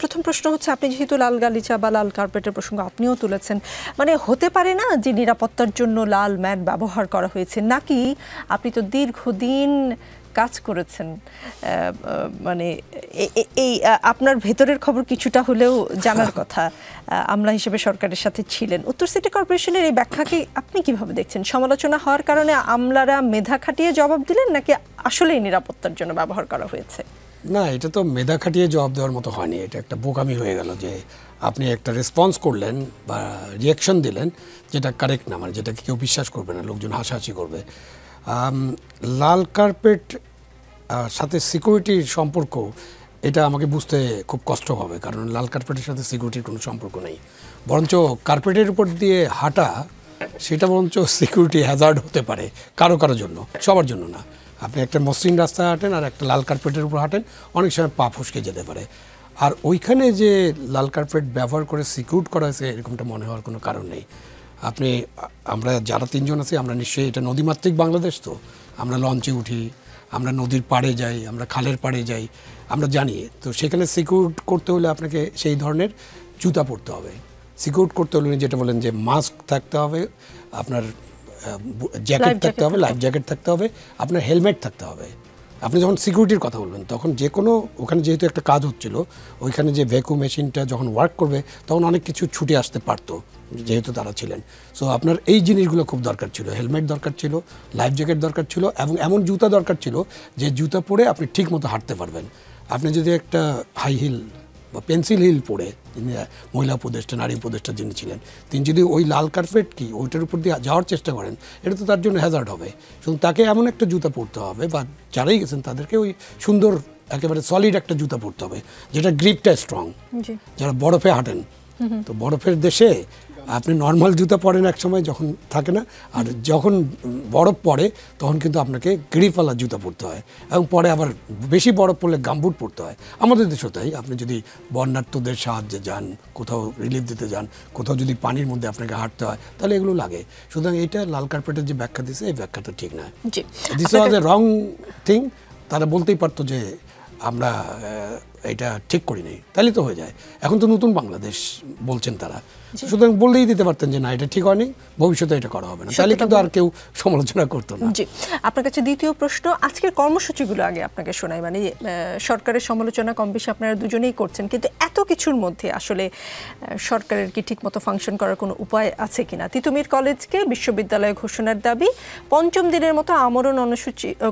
প্রথম প্রশ্ন হচ্ছে, আপনি যেহেতু লাল গালিচা বা লাল কার্পেটের প্রসঙ্গ আপনিও তুলেছেন, মানে হতে পারে না যে নিরাপত্তার জন্য লাল ম্যাট ব্যবহার করা হয়েছে, নাকি আপনি তো দীর্ঘদিন কাজ করেছেন, মানে এই আপনার ভেতরের খবর কিছুটা হলেও জানার কথা, আমলা হিসেবে সরকারের সাথে ছিলেন। উত্তর সিটি কর্পোরেশনের এই ব্যাখ্যাকে আপনি কিভাবে দেখছেন? সমালোচনা হওয়ার কারণে আমলারা মেধা খাটিয়ে জবাব দিলেন, নাকি আসলেই নিরাপত্তার জন্য ব্যবহার করা হয়েছে? না, এটা তো মেধা খাটিয়ে জবাব দেওয়ার মতো হয়নি, এটা একটা বোকামি হয়ে গেল যে আপনি একটা রেসপন্স করলেন বা রিয়াকশন দিলেন যেটা কারেক্ট না, মানে যেটাকে কেউ বিশ্বাস করবে না, লোকজন হাসাহাসি করবে। লাল কার্পেট সাথে সিকিউরিটির সম্পর্ক, এটা আমাকে বুঝতে খুব কষ্ট হবে, কারণ লাল কার্পেটের সাথে সিকিউরিটির কোনো সম্পর্ক নেই। বরঞ্চ কার্পেটের উপর দিয়ে হাঁটা, সেটা বরঞ্চ সিকিউরিটি হ্যাজার্ড হতে পারে কারো কারোর জন্য, সবার জন্য না। আপনি একটা মসৃণ রাস্তায় হাঁটেন আর একটা লাল কার্পেটের উপর হাঁটেন, অনেক সময় পা ফসকে যেতে পারে। আর ওইখানে যে লাল কার্পেট ব্যবহার করে সিকিউর করা হয়েছে, এরকমটা মনে হওয়ার কোনো কারণ নেই। আমরা যারা তিনজন আছি, আমরা নিশ্চয়ই, এটা নদীমাতৃক বাংলাদেশ, তো আমরা লঞ্চে উঠি, আমরা নদীর পাড়ে যাই, আমরা খালের পাড়ে যাই, আমরা জানি। তো সেখানে সিকিউর করতে হলে আপনাকে সেই ধরনের জুতা পরতে হবে। সিকিউর করতে হলে যেটা বলেন যে মাস্ক থাকতে হবে, আপনার জ্যাকেট থাকতে হবে, লাইফ জ্যাকেট থাকতে হবে, আপনার হেলমেট থাকতে হবে। আপনি যখন সিকিউরিটির কথা বলবেন, তখন যে কোনো, ওখানে যেহেতু একটা কাজ হচ্ছিল, ওইখানে যে ভ্যাকুম মেশিনটা যখন ওয়ার্ক করবে, তখন অনেক কিছু ছুটে আসতে পারতো, যেহেতু তারা ছিলেন। সো আপনার এই জিনিসগুলো খুব দরকার ছিল, হেলমেট দরকার ছিল, লাইফ জ্যাকেট দরকার ছিল, এবং এমন জুতা দরকার ছিল যে জুতা পরে আপনি ঠিক মতো হাঁটতে পারবেন। আপনি যদি একটা হাই হিল বা পেন্সিল হিল পরে, মহিলা উপদেষ্টা, নারী উপদেষ্টা যিনি ছিলেন, তিনি যদি ওই লাল কার্পেট কি ওইটার উপর দিয়ে যাওয়ার চেষ্টা করেন, এটা তো তার জন্য হ্যাজার্ড হবে। শুধু তাকে এমন একটা জুতা পরতে হবে, বা যারাই গেছেন তাদেরকে ওই সুন্দর একেবারে সলিড একটা জুতা পরতে হবে, যেটা গ্রিপটা স্ট্রং। যারা বরফে হাঁটেন, তো বরফের দেশে আপনি নর্মাল জুতা পরেন এক সময় যখন থাকে না, আর যখন বরফ পড়ে তখন কিন্তু আপনাকে গ্রিপওয়ালা জুতা পরতে হয়, এবং পরে আবার বেশি বরফ পড়লে গামবুট পরতে হয়। আমাদের দেশেও তাই, আপনি যদি বন্যার্থদের সাহায্যে যান, কোথাও রিলিফ দিতে যান, কোথাও যদি পানির মধ্যে আপনাকে হাঁটতে হয়, তাহলে এগুলো লাগে। সুতরাং এটা লাল কার্পেটের যে ব্যাখ্যা দিচ্ছে, এই ব্যাখ্যাটা ঠিক না, this was A wrong thing. তারা বলতেই পারতো যে আমরা এটা ঠিক করি নাই, তাহলে তো হয়ে যায়। এখন তো নতুন বাংলাদেশ বলছেন তারা, সুতরাং বললেই দিতে পারতেন যে না, এটা ঠিক হয়নি, ভবিষ্যতে এটা করা হবে না, তাহলে কিন্তু আর কেউ সমালোচনা করতো না। জি, আপনার কাছে দ্বিতীয় প্রশ্ন, আজকের কর্মসূচিগুলো আগে আপনাকে শোনাই। মানে সরকারের সমালোচনা কম বেশি আপনারা দুজনেই করছেন, কিন্তু এত কিছুর মধ্যে আসলে সরকারের কি ঠিকমতো ফাংশন করার কোনো উপায় আছে কিনা? তিতুমির কলেজকে বিশ্ববিদ্যালয়ে ঘোষণার দাবি, পঞ্চম দিনের মতো আমরণ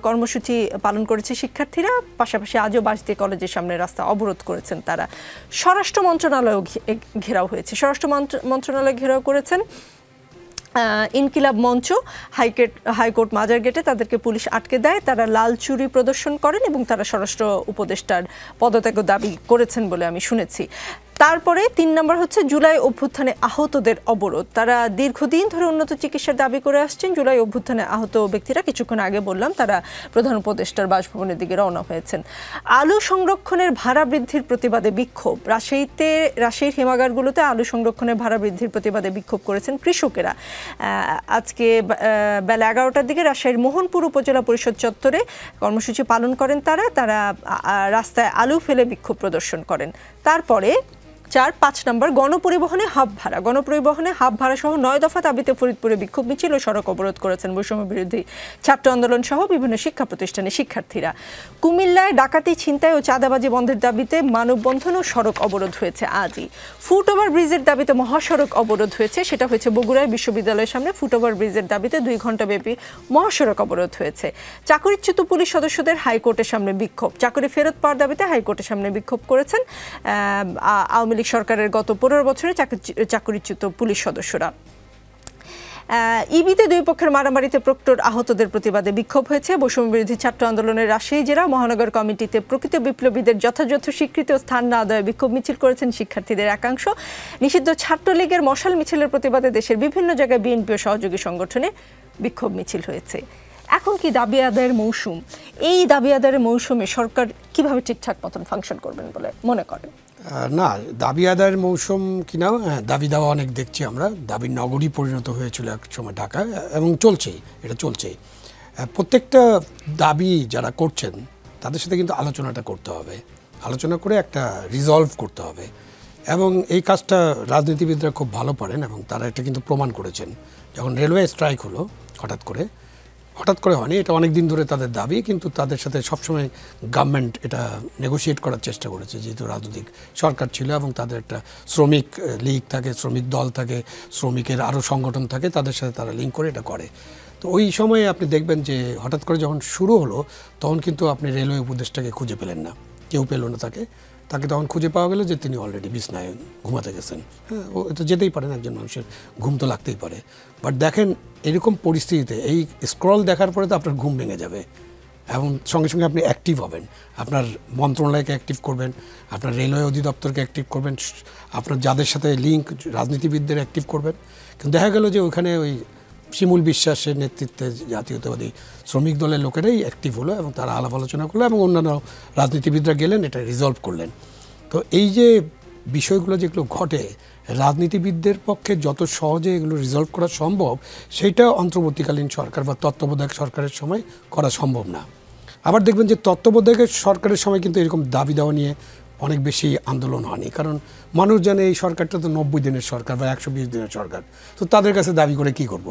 কর্মসূচি পালন করেছে শিক্ষার্থীরা, পাশাপাশি আজও বাসদি কলেজের সামনে রাস্তা অবরোধ করেছেন তারা। স্বরাষ্ট্র মন্ত্রণালয় ঘেরাও হয়েছে, স্বরাষ্ট্র মন্ত্রণালয় ঘেরাও করেছেন ইনকিলাব মঞ্চ, হাইকোর্ট মাজার গেটে তাদেরকে পুলিশ আটকে দেয়, তারা লাল চুরি প্রদর্শন করেন এবং তারা স্বরাষ্ট্র উপদেষ্টার পদত্যাগ দাবি করেছেন বলে আমি শুনেছি। তারপরে 3 নম্বর হচ্ছে জুলাই অভ্যুত্থানে আহতদের অবরোধ। তারা দীর্ঘদিন ধরে উন্নত চিকিৎসার দাবি করে আসছেন। জুলাই অভ্যুত্থানে আহত ব্যক্তিরা, কিছুক্ষণ আগে বললাম, তারা প্রধান উপদেষ্টার বাসভবনের দিকে রওনা হয়েছেন। আলু সংরক্ষণের ভাড়া বৃদ্ধির প্রতিবাদে বিক্ষোভ, রাজশাহীর হিমাগারগুলোতে আলু সংরক্ষণের ভাড়া বৃদ্ধির প্রতিবাদে বিক্ষোভ করেছেন কৃষকেরা। আজকে বেলা 11টার দিকে রাজশাহীর মোহনপুর উপজেলা পরিষদ চত্বরে কর্মসূচি পালন করেন তারা রাস্তায় আলু ফেলে বিক্ষোভ প্রদর্শন করেন। তারপরে 4-5 নম্বর গণপরিবহনে হাফ ভাড়া সহ 9 দফা দাবিতে ফরিদপুরে বিক্ষোভ মিছিল ও সড়ক অবরোধ করেছেন বৈষম্য বিরোধী ছাত্র আন্দোলন সহ বিভিন্ন শিক্ষা প্রতিষ্ঠানের শিক্ষার্থীরা। কুমিল্লায় ডাকাতি, ছিনতাই ও চাঁদাবাজি বন্ধের দাবিতে মানববন্ধন ও সড়ক অবরোধ হয়েছে আজই। ফুটওভার ব্রিজের দাবিতে মহাসড়ক অবরোধ হয়েছে, সেটা হয়েছে বগুড়ায় বিশ্ববিদ্যালয়ের সামনে। ফুটওভার ব্রিজের দাবিতে 2 ঘণ্টা ব্যাপী মহাসড়ক অবরোধ হয়েছে। চাকরিচ্যুত পুলিশ সদস্যদের হাইকোর্টের সামনে বিক্ষোভ, চাকরি ফেরত পাওয়ার দাবিতে হাইকোর্টের সামনে বিক্ষোভ করেছেন আওয়ামী লীগ সরকারের গত 15 বছরে চাকরিচ্যুত পুলিশ সদস্যরা। ইবিতে 2 পক্ষের মারামারিতে প্রক্টর আহতদের প্রতিবাদে বিক্ষোভ হয়েছে। বৈষম্য বিরোধী ছাত্র আন্দোলনের রাজশাহী জেলা মহানগর কমিটিতে প্রকৃত বিপ্লবীদের যথাযথ স্বীকৃতি ও স্থান না দেওয়ায় বিক্ষোভ মিছিল করেছেন শিক্ষার্থীদের একাংশ। নিষিদ্ধ ছাত্রলীগের মশাল মিছিলের প্রতিবাদে দেশের বিভিন্ন জায়গায় বিএনপি ও সহযোগী সংগঠনে বিক্ষোভ মিছিল হয়েছে। এখন কি দাবি আদায়ের মৌসুম? এই দাবি আদায়ের মৌসুমে সরকার কিভাবে ঠিকঠাক মতন ফাংশন করবেন বলে মনে করেন? না, দাবি আদায়ের মৌসুম কিনা, দাবি দেওয়া অনেক দেখছি আমরা, দাবির নগরী পরিণত হয়েছিল এক সময় ঢাকা, এবং চলছেই, এটা চলছেই। প্রত্যেকটা দাবি যারা করছেন তাদের সাথে কিন্তু আলোচনাটা করতে হবে, আলোচনা করে একটা রিজলভ করতে হবে, এবং এই কাজটা রাজনীতিবিদরা খুব ভালো পারেন এবং তারা এটা কিন্তু প্রমাণ করেছেন। যখন রেলওয়ে স্ট্রাইক হলো হঠাৎ করে হয়নি, এটা অনেক দিন ধরে তাদের দাবি, কিন্তু তাদের সাথে সবসময় গভর্নমেন্ট এটা নেগোশিয়েট করার চেষ্টা করেছে, যেহেতু রাজনৈতিক সরকার ছিল এবং তাদের একটা শ্রমিক লীগ থাকে, শ্রমিক দল থাকে, শ্রমিকের আরও সংগঠন থাকে, তাদের সাথে তারা লিঙ্ক করে এটা করে। তো ওই সময়ে আপনি দেখবেন যে হঠাৎ করে যখন শুরু হলো তখন কিন্তু আপনি রেলওয়ে উপদেষ্টাকে খুঁজে পেলেন না, কেউ পেল না তাকে তখন খুঁজে পাওয়া গেল যে তিনি অলরেডি বিছনায় ঘুমাতে গেছেন। হ্যাঁ, ও এটা যেতেই পারেন, একজন মানুষের ঘুম তো লাগতেই পারে। বাট দেখেন এরকম পরিস্থিতিতে এই স্ক্রল দেখার পরে তো আপনার ঘুম ভেঙে যাবে এবং সঙ্গে সঙ্গে আপনি অ্যাক্টিভ হবেন, আপনার মন্ত্রণালয়কে অ্যাক্টিভ করবেন, আপনার রেলওয়ে অধিদপ্তরকে অ্যাক্টিভ করবেন, আপনার যাদের সাথে লিঙ্ক রাজনীতিবিদদের অ্যাক্টিভ করবেন। কিন্তু দেখা গেল যে ওখানে ওই শিমুল বিশ্বাসের নেতৃত্বে জাতীয়তাবাদী শ্রমিক দলের লোকেরাই অ্যাক্টিভ হলো এবং তারা আলাপ আলোচনা করলো এবং অন্যান্য রাজনীতিবিদরা গেলেন, এটা রিজলভ করলেন। তো এই যে বিষয়গুলো যেগুলো ঘটে, রাজনীতিবিদদের পক্ষে যত সহজে এগুলো রিজলভ করা সম্ভব সেটা অন্তর্বর্তীকালীন সরকার বা তত্ত্বাবধায়ক সরকারের সময় করা সম্ভব না। আবার দেখবেন যে তত্ত্বাবধায়ক সরকারের সময় কিন্তু এরকম দাবি দেওয়া নিয়ে অনেক বেশি আন্দোলন হয়নি, কারণ মানুষ জানে এই সরকারটা তো 90 দিনের সরকার বা 120 দিনের সরকার, তো তাদের কাছে দাবি করে কি করব।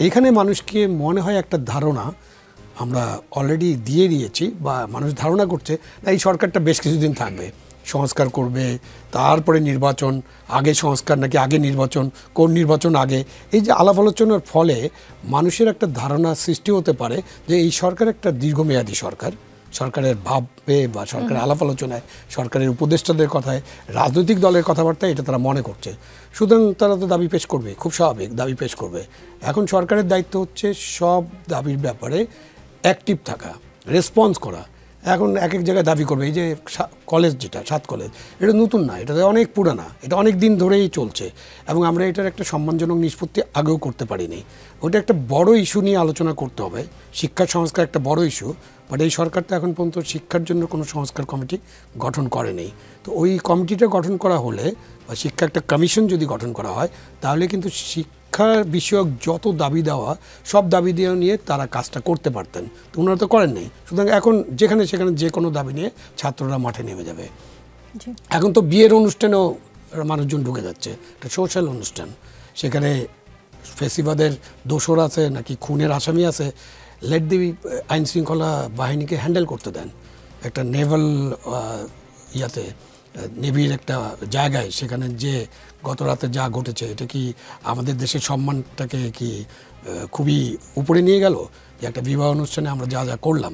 এখানে মানুষকে মনে হয় একটা ধারণা আমরা অলরেডি দিয়ে দিয়েছি, বা মানুষ ধারণা করছে না এই সরকারটা বেশ কিছুদিন থাকবে, সংস্কার করবে, তারপরে নির্বাচন, আগে সংস্কার নাকি আগে নির্বাচন, কোন নির্বাচন আগে, এই যে আলাপ আলোচনার ফলে মানুষের একটা ধারণা সৃষ্টি হতে পারে যে এই সরকার একটা দীর্ঘমেয়াদী সরকার, সরকারের ভাবে বা সরকারের আলাপ আলোচনায়, সরকারের উপদেষ্টাদের কথায়, রাজনৈতিক দলের কথাবার্তায় এটা তারা মনে করছে। সুতরাং তারা তো দাবি পেশ করবে, খুব স্বাভাবিক দাবি পেশ করবে। এখন সরকারের দায়িত্ব হচ্ছে সব দাবির ব্যাপারে অ্যাক্টিভ থাকা, রেসপন্স করা। এখন এক এক জায়গায় দাবি করবে, এই যে কলেজ যেটা 7 কলেজ, এটা নতুন না, এটা অনেক পুরানা, এটা অনেক দিন ধরেই চলছে এবং আমরা এটার একটা সম্মানজনক নিষ্পত্তি আগেও করতে পারিনি। ওটা একটা বড় ইস্যু নিয়ে আলোচনা করতে হবে, শিক্ষা সংস্কার একটা বড় ইস্যু, বাট এই সরকার তো এখন পর্যন্ত শিক্ষার জন্য কোনো সংস্কার কমিটি গঠন করেনি। তো ওই কমিটিটা গঠন করা হলে বা শিক্ষা একটা কমিশন যদি গঠন করা হয় তাহলে কিন্তু শিক্ষা বিষয়ক যত দাবি দেওয়া সব দাবি দেওয়া নিয়ে তারা কাজটা করতে পারতেন, তো ওনারা তো করেন নাই। সুতরাং এখন যেখানে সেখানে যে কোনো দাবি নিয়ে ছাত্ররা মাঠে নেমে যাবে। এখন তো বিয়ের অনুষ্ঠানেও মানুষজন ঢুকে যাচ্ছে, একটা সোশ্যাল অনুষ্ঠান, সেখানে ফেসিবাদের দোসর আছে নাকি খুনের আসামি আছে, লেট দি আইন শৃঙ্খলা বাহিনীকে হ্যান্ডেল করতে দেন। একটা নেভাল ইয়াতে নেভির একটা জায়গায় সেখানে যে গত রাতে যা ঘটেছে, এটা কি আমাদের দেশের সম্মানটাকে কি খুবই উপরে নিয়ে গেল? যে একটা বিবাহ অনুষ্ঠানে আমরা যা যা করলাম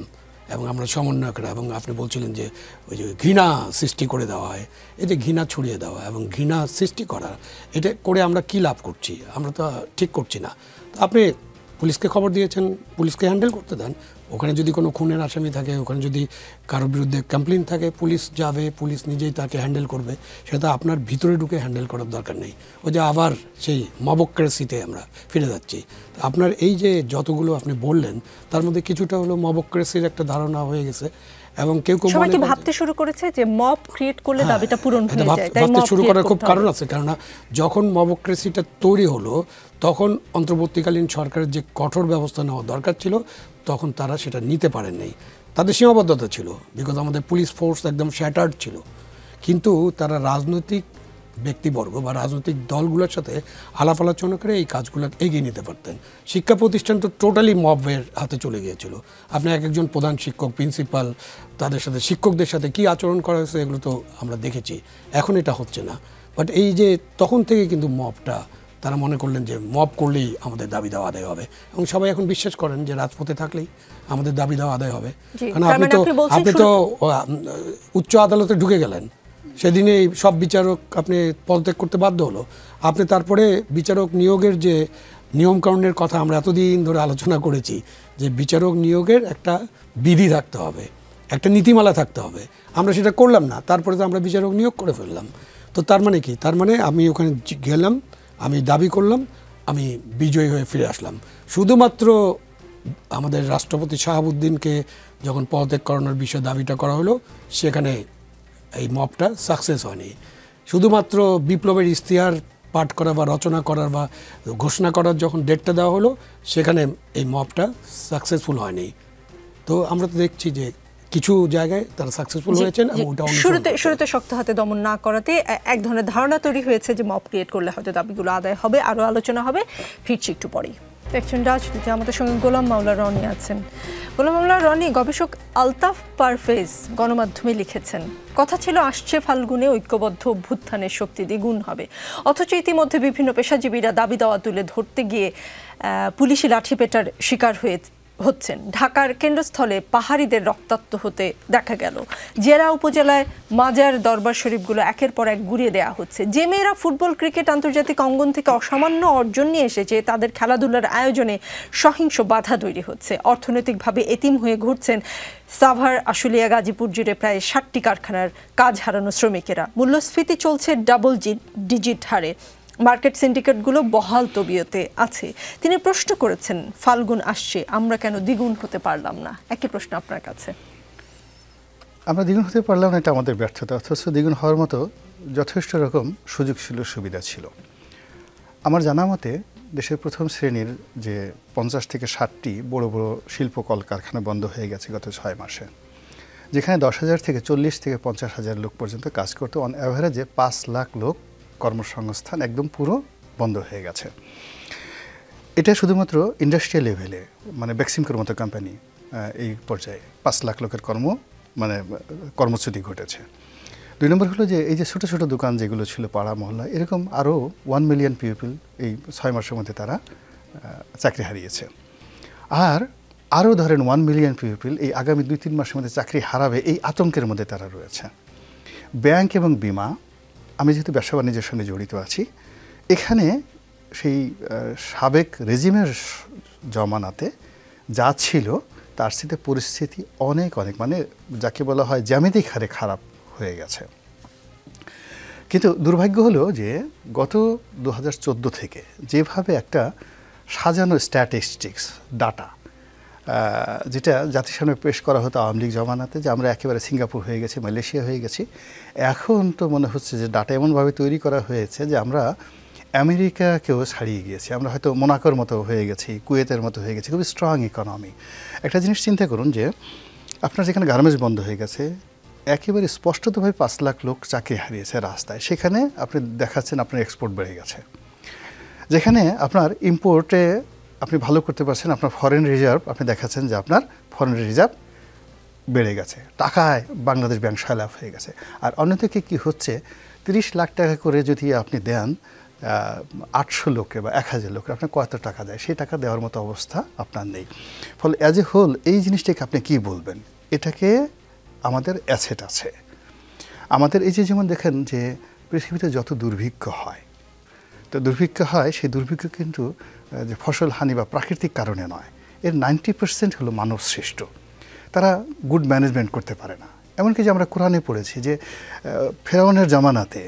এবং আমরা সমন্বয়করা, এবং আপনি বলছিলেন যে ওই যে ঘৃণা সৃষ্টি করে দেওয়া হয়, এই যে ঘৃণা ছড়িয়ে দেওয়া এবং ঘৃণা সৃষ্টি করা, এটা করে আমরা কি লাভ করছি? আমরা তো ঠিক করছি না। তো আপনি পুলিশকে খবর দিয়েছেন, পুলিশকে হ্যান্ডেল করতে দেন। ওখানে যদি কোনো খুনের আসামি থাকে, ওখানে যদি কারোর বিরুদ্ধে কমপ্লেন থাকে, পুলিশ যাবে, পুলিশ নিজেই তাকে হ্যান্ডেল করবে, সেটা আপনার ভিতরে ঢুকে হ্যান্ডেল করার দরকার নেই। ওই যে আবার সেই মবক্রেসিতে আমরা ফিরে যাচ্ছি। আপনার এই যে যতগুলো আপনি বললেন তার মধ্যে কিছুটা হলো মবক্রেসির একটা ধারণা হয়ে গেছে এবং কেউ কেউ সবাই কি ভাবতে শুরু করেছে যে মব ক্রিয়েট করলে দাবিটা পূরণ হয়ে যায়, তাই ভাবতে শুরু করার খুব কারণ আছে। কেননা যখন মবক্রেসিটা তৈরি হলো তখন অন্তর্বর্তীকালীন সরকারের যে কঠোর ব্যবস্থা নেওয়া দরকার ছিল তখন তারা সেটা নিতে পারেন নাই, তাদের সীমাবদ্ধতা ছিল, বিকজ আমাদের পুলিশ ফোর্স একদম শ্যাটার্ড ছিল। কিন্তু তারা রাজনৈতিক ব্যক্তিবর্গ বা রাজনৈতিক দলগুলোর সাথে আলাপ আলোচনা করে এই কাজগুলো এগিয়ে নিতে পারতেন। শিক্ষা প্রতিষ্ঠান তো টোটালি মবের হাতে চলে গিয়েছিল। আপনি এক একজন প্রধান শিক্ষক, প্রিন্সিপাল, তাদের সাথে শিক্ষকদের সাথে কি আচরণ করা হয়েছে এগুলো তো আমরা দেখেছি। এখন এটা হচ্ছে না। বাট এই যে তখন থেকে কিন্তু মবটা তারা মনে করলেন যে মব করলেই আমাদের দাবি দেওয়া আদায় হবে এবং সবাই এখন বিশ্বাস করেন যে রাজপথে থাকলেই আমাদের দাবি দেওয়া আদায় হবে। কারণ আপনি তো উচ্চ আদালতে ঢুকে গেলেন, সেদিনে সব বিচারক আপনি পদত্যাগ করতে বাধ্য হলো। আপনি তারপরে বিচারক নিয়োগের যে নিয়মকানুনের কথা আমরা এতদিন ধরে আলোচনা করেছি, যে বিচারক নিয়োগের একটা বিধি থাকতে হবে, একটা নীতিমালা থাকতে হবে, আমরা সেটা করলাম না। তারপরে তো আমরা বিচারক নিয়োগ করে ফেললাম। তো তার মানে কি? তার মানে আমি ওখানে গেলাম, আমি দাবি করলাম, আমি বিজয়ী হয়ে ফিরে আসলাম। শুধুমাত্র আমাদের রাষ্ট্রপতি শাহাবুদ্দিনকে যখন পদত্যাগ করানোর বিষয়ে দাবিটা করা হলো, সেখানে এই মবটা সাকসেস হয়নি। শুধুমাত্র বিপ্লবের ইশতেহার পাঠ করা বা রচনা করার বা ঘোষণা করার যখন ডেটটা দেওয়া হলো, সেখানে এই মবটা সাকসেসফুল হয়নি। তো আমরা তো দেখছি যে কিছু জায়গায় তারা সাকসেসফুল হয়েছেন এবং ওটা শুরুতে শক্ত হাতে দমন না করাতে এক ধরনের ধারণা তৈরি হয়েছে যে মব ক্রিয়েট করলে হয়তো দাবিগুলো আদায় হবে। আরও আলোচনা হবে, ফিরছি একটু পরেই। দেখছেন রাজনীতি, আমাদের সঙ্গে গোলাম মাওলা রনি আছেন। গোলাম মাওলা রনি, গবেষক আলতাফ পারভেজ গণমাধ্যমে লিখেছেন, কথা ছিল আসছে ফাল্গুনে ঐক্যবদ্ধ অভ্যুত্থানের শক্তি দ্বিগুণ হবে, অথচ ইতিমধ্যে বিভিন্ন পেশাজীবীরা দাবি দাওয়া তুলে ধরতে গিয়ে পুলিশি লাঠিপেটার শিকার হচ্ছেন। ঢাকার কেন্দ্রস্থলে পাহাড়িদের রক্তাক্ত হতে দেখা গেল। জেলা উপজেলায় মাজার দরবার শরীফগুলো একের পর এক গুড়িয়ে দেওয়া হচ্ছে। যে মেয়েরা ফুটবল, ক্রিকেট, আন্তর্জাতিক অঙ্গন থেকে অসামান্য অর্জন নিয়ে এসেছে, তাদের খেলাধুলার আয়োজনে সহিংস বাধা তৈরি হচ্ছে। অর্থনৈতিকভাবে এতিম হয়ে ঘুরছেন সাভার, আশুলিয়া, গাজীপুর জুড়ে প্রায় 60টি কারখানার কাজ হারানো শ্রমিকেরা। মূল্যস্ফীতি চলছে ডাবল ডিজিট হারে। মার্কেট সিন্ডিকেটগুলো বহাল তবিয়তে আছে। তিনি প্রশ্ন করেছেন, ফাল্গুন আসছে, আমরা কেন দ্বিগুণ হতে পারলাম না? একই প্রশ্ন আপনার কাছে। আমরা দ্বিগুণ হতে পারলাম না, এটা আমাদের ব্যর্থতা। অথচ দ্বিগুণ হওয়ার মতো যথেষ্ট রকম সুযোগ ছিল, সুবিধা ছিল। আমার জানা মতে দেশের প্রথম শ্রেণীর যে 50 থেকে 60টি বড় বড় শিল্প কলকারখানা বন্ধ হয়ে গেছে গত 6 মাসে, যেখানে 10,000 থেকে 40 থেকে 50,000 লোক পর্যন্ত কাজ করতো। অন অ্যাভারেজে 5 লাখ লোক কর্মসংস্থান একদম পুরো বন্ধ হয়ে গেছে। এটা শুধুমাত্র ইন্ডাস্ট্রিয়াল লেভেলে, মানে বেক্সিমকোর মতো কোম্পানি এই পর্যায়ে 5 লাখ লোকের কর্মচ্যুতি ঘটেছে। 2 নম্বর হলো যে এই যে ছোটো ছোটো দোকান যেগুলো ছিল পাড়া মহল্লা, এরকম আরও 1 মিলিয়ন পিপল এই 6 মাসের মধ্যে তারা চাকরি হারিয়েছে। আর আরও ধরেন 1 মিলিয়ন পিপল এই আগামী 2-3 মাসের মধ্যে চাকরি হারাবে, এই আতঙ্কের মধ্যে তারা রয়েছে। ব্যাংক এবং বিমা, আমি যেহেতু ব্যবসা বাণিজ্যের সঙ্গে জড়িত আছি, এখানে সেই সাবেক রেজিমের জমানাতে যা ছিল তার সাথে পরিস্থিতি অনেক মানে যাকে বলা হয় জ্যামিতিক হারে খারাপ হয়ে গেছে। কিন্তু দুর্ভাগ্য হলো যে গত 2014 থেকে যেভাবে একটা সাজানো স্ট্যাটিস্টিক্স ডাটা, যেটা জাতিসংঘে পেশ করা হতো আওয়ামী লীগ জমানাতে, যে আমরা একেবারে সিঙ্গাপুর হয়ে গেছি, মালয়েশিয়া হয়ে গেছি, এখন তো মনে হচ্ছে যে ডাটা এমনভাবে তৈরি করা হয়েছে যে আমরা আমেরিকাকেও ছাড়িয়ে গিয়েছি। আমরা হয়তো মোনাকোর মতো হয়ে গেছি, কুয়েতের মতো হয়ে গেছি, খুবই স্ট্রং ইকোনমি। একটা জিনিস চিন্তা করুন যে আপনার যেখানে গার্মেন্টস বন্ধ হয়ে গেছে, একেবারে স্পষ্টতভাবে 5 লাখ লোক চাকরি হারিয়েছে রাস্তায়, সেখানে আপনি দেখাচ্ছেন আপনার এক্সপোর্ট বেড়ে গেছে। যেখানে আপনার ইম্পোর্টে আপনি ভালো করতে পারছেন, আপনার ফরেন রিজার্ভ আপনি দেখাচ্ছেন যে আপনার ফরেন রিজার্ভ বেড়ে গেছে, টাকায় বাংলাদেশ ব্যাংক সয়লাভ হয়ে গেছে। আর অন্যদিকে কি হচ্ছে, 30 লাখ টাকা করে যদি আপনি দেন 800 লোকে বা 1000 লোকের, আপনার কত টাকা দেয়, সেই টাকা দেওয়ার মতো অবস্থা আপনার নেই। ফলে অ্যাজ এ হোল এই জিনিসটাকে আপনি কি বলবেন? এটাকে আমাদের অ্যাসেট আছে আমাদের। এই যে যেমন দেখেন যে পৃথিবীতে যত দুর্ভিক্ষ হয়, তো দুর্ভিক্ষ হয়, সেই দুর্ভিক্ষ কিন্তু যে ফসল হানি বা প্রাকৃতিক কারণে নয়, এর 90% হলো মানব সৃষ্ট। তারা গুড ম্যানেজমেন্ট করতে পারে না। এমনকি যে আমরা কোরআনে পড়েছি যে ফেরাউনের জামানাতে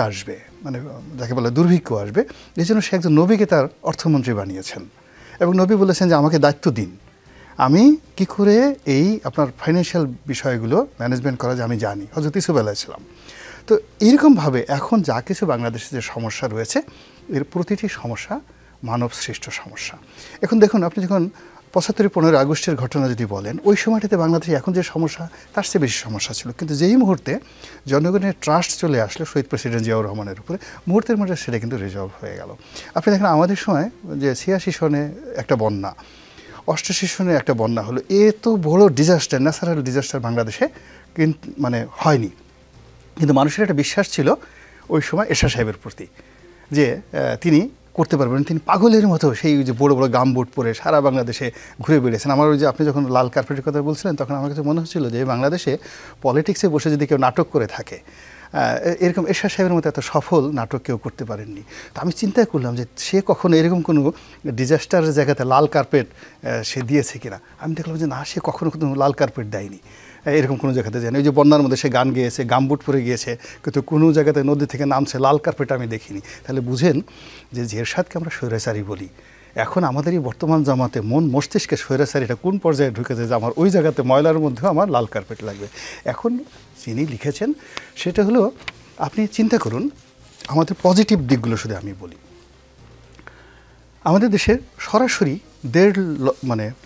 আসবে, মানে যাকে বলে দুর্ভিক্ষ আসবে, এই জন্য সে একজন নবীকে তার অর্থমন্ত্রী বানিয়েছেন এবং নবী বলেছেন যে আমাকে দায়িত্ব দিন, আমি কি করে এই আপনার ফাইন্যান্সিয়াল বিষয়গুলো ম্যানেজমেন্ট করা যায় আমি জানি। হযরত ইউসুফ আলাইহিস সালাম। তো এইরকমভাবে এখন যা কিছু বাংলাদেশে যে সমস্যা রয়েছে, এর প্রতিটি সমস্যা মানব সৃষ্ট সমস্যা। এখন দেখুন, আপনি যখন 75-15 আগস্টের ঘটনা যদি বলেন, ওই সময়টাতে বাংলাদেশে এখন যে সমস্যা তার চেয়ে বেশি সমস্যা ছিল। কিন্তু যেই মুহূর্তে জনগণের ট্রাস্ট চলে আসলো শহীদ প্রেসিডেন্ট জিয়াউর রহমানের উপরে, মুহূর্তের মধ্যে সেটা কিন্তু রিজলভ হয়ে গেল। আপনি দেখেন আমাদের সময় যে 86 সনে একটা বন্যা, 88 সনে একটা বন্যা হলো, এত বড় ডিজাস্টার, ন্যাচারাল ডিজাস্টার বাংলাদেশে কিন্তু মানে হয়নি। কিন্তু মানুষের একটা বিশ্বাস ছিল ওই সময় এরশাদ সাহেবের প্রতি, যে তিনি করতে পারবেন। তিনি পাগলের মতো সেই যে বড় বড় গামবুট পরে সারা বাংলাদেশে ঘুরে বেড়েছেন। আমার ওই যে আপনি যখন লাল কার্পেটের কথা বলছিলেন, তখন আমার কাছে মনে হচ্ছিল যে বাংলাদেশে পলিটিক্সে বসে যদি কেউ নাটক করে থাকে, এরকম এরশাদ সাহেবের মতো এত সফল নাটক কেউ করতে পারেননি। তো আমি চিন্তা করলাম যে সে কখনো এরকম কোনো ডিজাস্টারের জায়গাতে লাল কার্পেট সে দিয়েছে কিনা। আমি দেখলাম যে না, সে কখনো কোনো লাল কার্পেট দেয়নি, এরকম কোনো জায়গাতে যায়নি। ওই যে বন্যার মধ্যে সে গান গেয়েছে, গামবুট পরে গিয়েছে, কিন্তু কোনো জায়গাতে নদী থেকে নামছে লাল কার্পেট আমি দেখিনি। তাহলে বুঝেন যে এরশাদকে আমরা স্বৈরাচারী বলি, এখন আমাদের এই বর্তমান জামাতে মন মস্তিষ্কে স্বৈরাচারীটা কোন পর্যায়ে ঢুকেছে যে আমার ওই জায়গাতে ময়লার মধ্যেও আমার লাল কার্পেট লাগবে। এখন যিনি লিখেছেন সেটা হলো, আপনি চিন্তা করুন আমাদের পজিটিভ দিকগুলো শুধু আমি বলি। আমাদের দেশের সরাসরি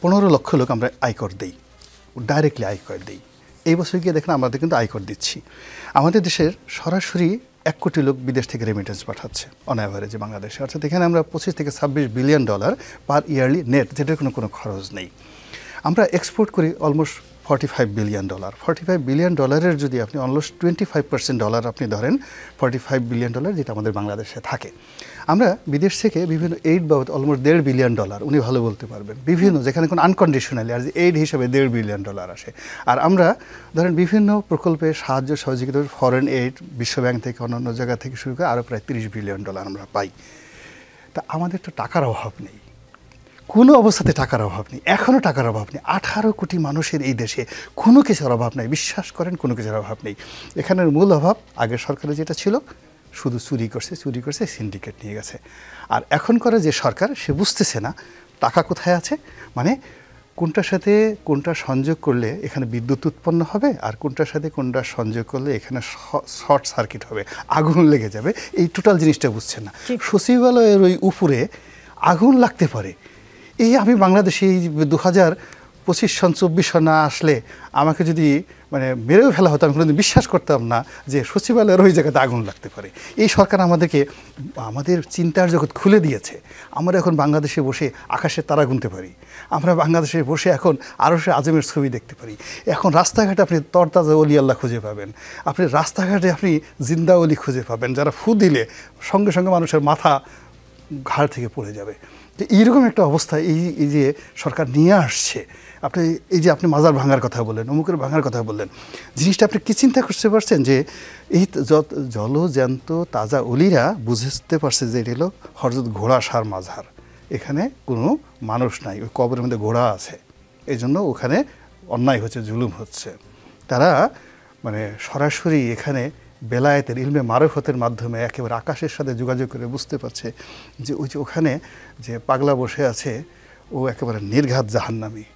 15 লক্ষ লোক আমরা আয়কর দেই, ডাইরেক্টলি আয়কর দিই। এই বছর গিয়ে দেখেন আমাদের কিন্তু আয়কর দিচ্ছি। আমাদের দেশের সরাসরি 1 কোটি লোক বিদেশ থেকে রেমিটেন্স পাঠাচ্ছে অন অ্যাভারেজে বাংলাদেশে, অর্থাৎ এখানে আমরা 25 থেকে 26 billion dollar per yearly net, যেটার কোনো খরচ নেই। আমরা এক্সপোর্ট করি অলমোস্ট 45 বিলিয়ন ডলার। 45 বিলিয়ন ডলারের যদি আপনি অলমোস্ট 25% ডলার আপনি ধরেন, 45 বিলিয়ন ডলার যেটা আমাদের বাংলাদেশে থাকে। আমরা বিদেশ থেকে বিভিন্ন এইড বাবদ অলমোস্ট 1.5 বিলিয়ন ডলার, উনি ভালো বলতে পারবেন, বিভিন্ন যেখানে কোনো আনকন্ডিশনালি আর এইড হিসাবে 1.5 বিলিয়ন ডলার আসে। আর আমরা ধরেন বিভিন্ন প্রকল্পে সাহায্য সহযোগিতা, ফরেন এইড, বিশ্বব্যাংক থেকে অন্যান্য জায়গা থেকে শুরু করে আরও প্রায় 30 বিলিয়ন ডলার আমরা পাই। তা আমাদের তো টাকার অভাব নেই, কোনো অবস্থাতে টাকার অভাব নেই, এখনও টাকার অভাব নেই। 18 কোটি মানুষের এই দেশে কোনো কিছুর অভাব নেই, বিশ্বাস করেন কোনো কিছুর অভাব নেই। এখানের মূল অভাব আগের সরকারে যেটা ছিল, শুধু চুরি করছে, সিন্ডিকেট নিয়ে গেছে। আর এখন করে যে সরকার, সে বুঝতেছে না টাকা কোথায় আছে, মানে কোনটার সাথে কোনটা সংযোগ করলে এখানে বিদ্যুৎ উৎপন্ন হবে, আর কোনটার সাথে কোনটা সংযোগ করলে এখানে শর্ট সার্কিট হবে, আগুন লেগে যাবে, এই টোটাল জিনিসটা বুঝছে না। সচিবালয়ের ওই উপরে আগুন লাগতে পারে, এই আমি বাংলাদেশে এই 2025 সন 24 সন না আসলে আমাকে যদি মেরেও ফেলা হতো, আমি কোনোদিন বিশ্বাস করতাম না যে সচিবালয়ের ওই জায়গাতে আগুন লাগতে পারে। এই সরকার আমাদেরকে আমাদের চিন্তার জগৎ খুলে দিয়েছে। আমরা এখন বাংলাদেশে বসে আকাশের তারা গুনতে পারি, আমরা বাংলাদেশে বসে এখন আরশে আজমের ছবি দেখতে পারি। এখন রাস্তাঘাটে আপনি তরতাজা অলি আল্লাহ খুঁজে পাবেন, আপনি রাস্তাঘাটে আপনি জিন্দা অলি খুঁজে পাবেন, যারা ফু দিলে সঙ্গে সঙ্গে মানুষের মাথা ঘাড় থেকে পড়ে যাবে। তো এইরকম একটা অবস্থা এই যে সরকার নিয়ে আসছে। আপনি এই যে আপনি মাজার ভাঙার কথা বললেন, অমুকের ভাঙার কথা বললেন, জিনিসটা আপনি কি চিন্তা করতে পারছেন যে এই জলজ্যান্ত তাজা অলিরা বুঝতে পারছে যে এটা হলো হযরত ঘোড়া সার মাজার, এখানে কোনো মানুষ নাই, ওই কবরের মধ্যে ঘোড়া আছে, এই জন্য ওখানে অন্যায় হচ্ছে, জুলুম হচ্ছে। তারা সরাসরি এখানে বেলায়েতের ইলমে মারফতের মাধ্যমে একেবারে আকাশের সাথে যোগাযোগ করে বুঝতে পারছে যে ওই যে ওখানে যে পাগলা বসে আছে ও একেবারে নির্ঘাত জাহান্নামী।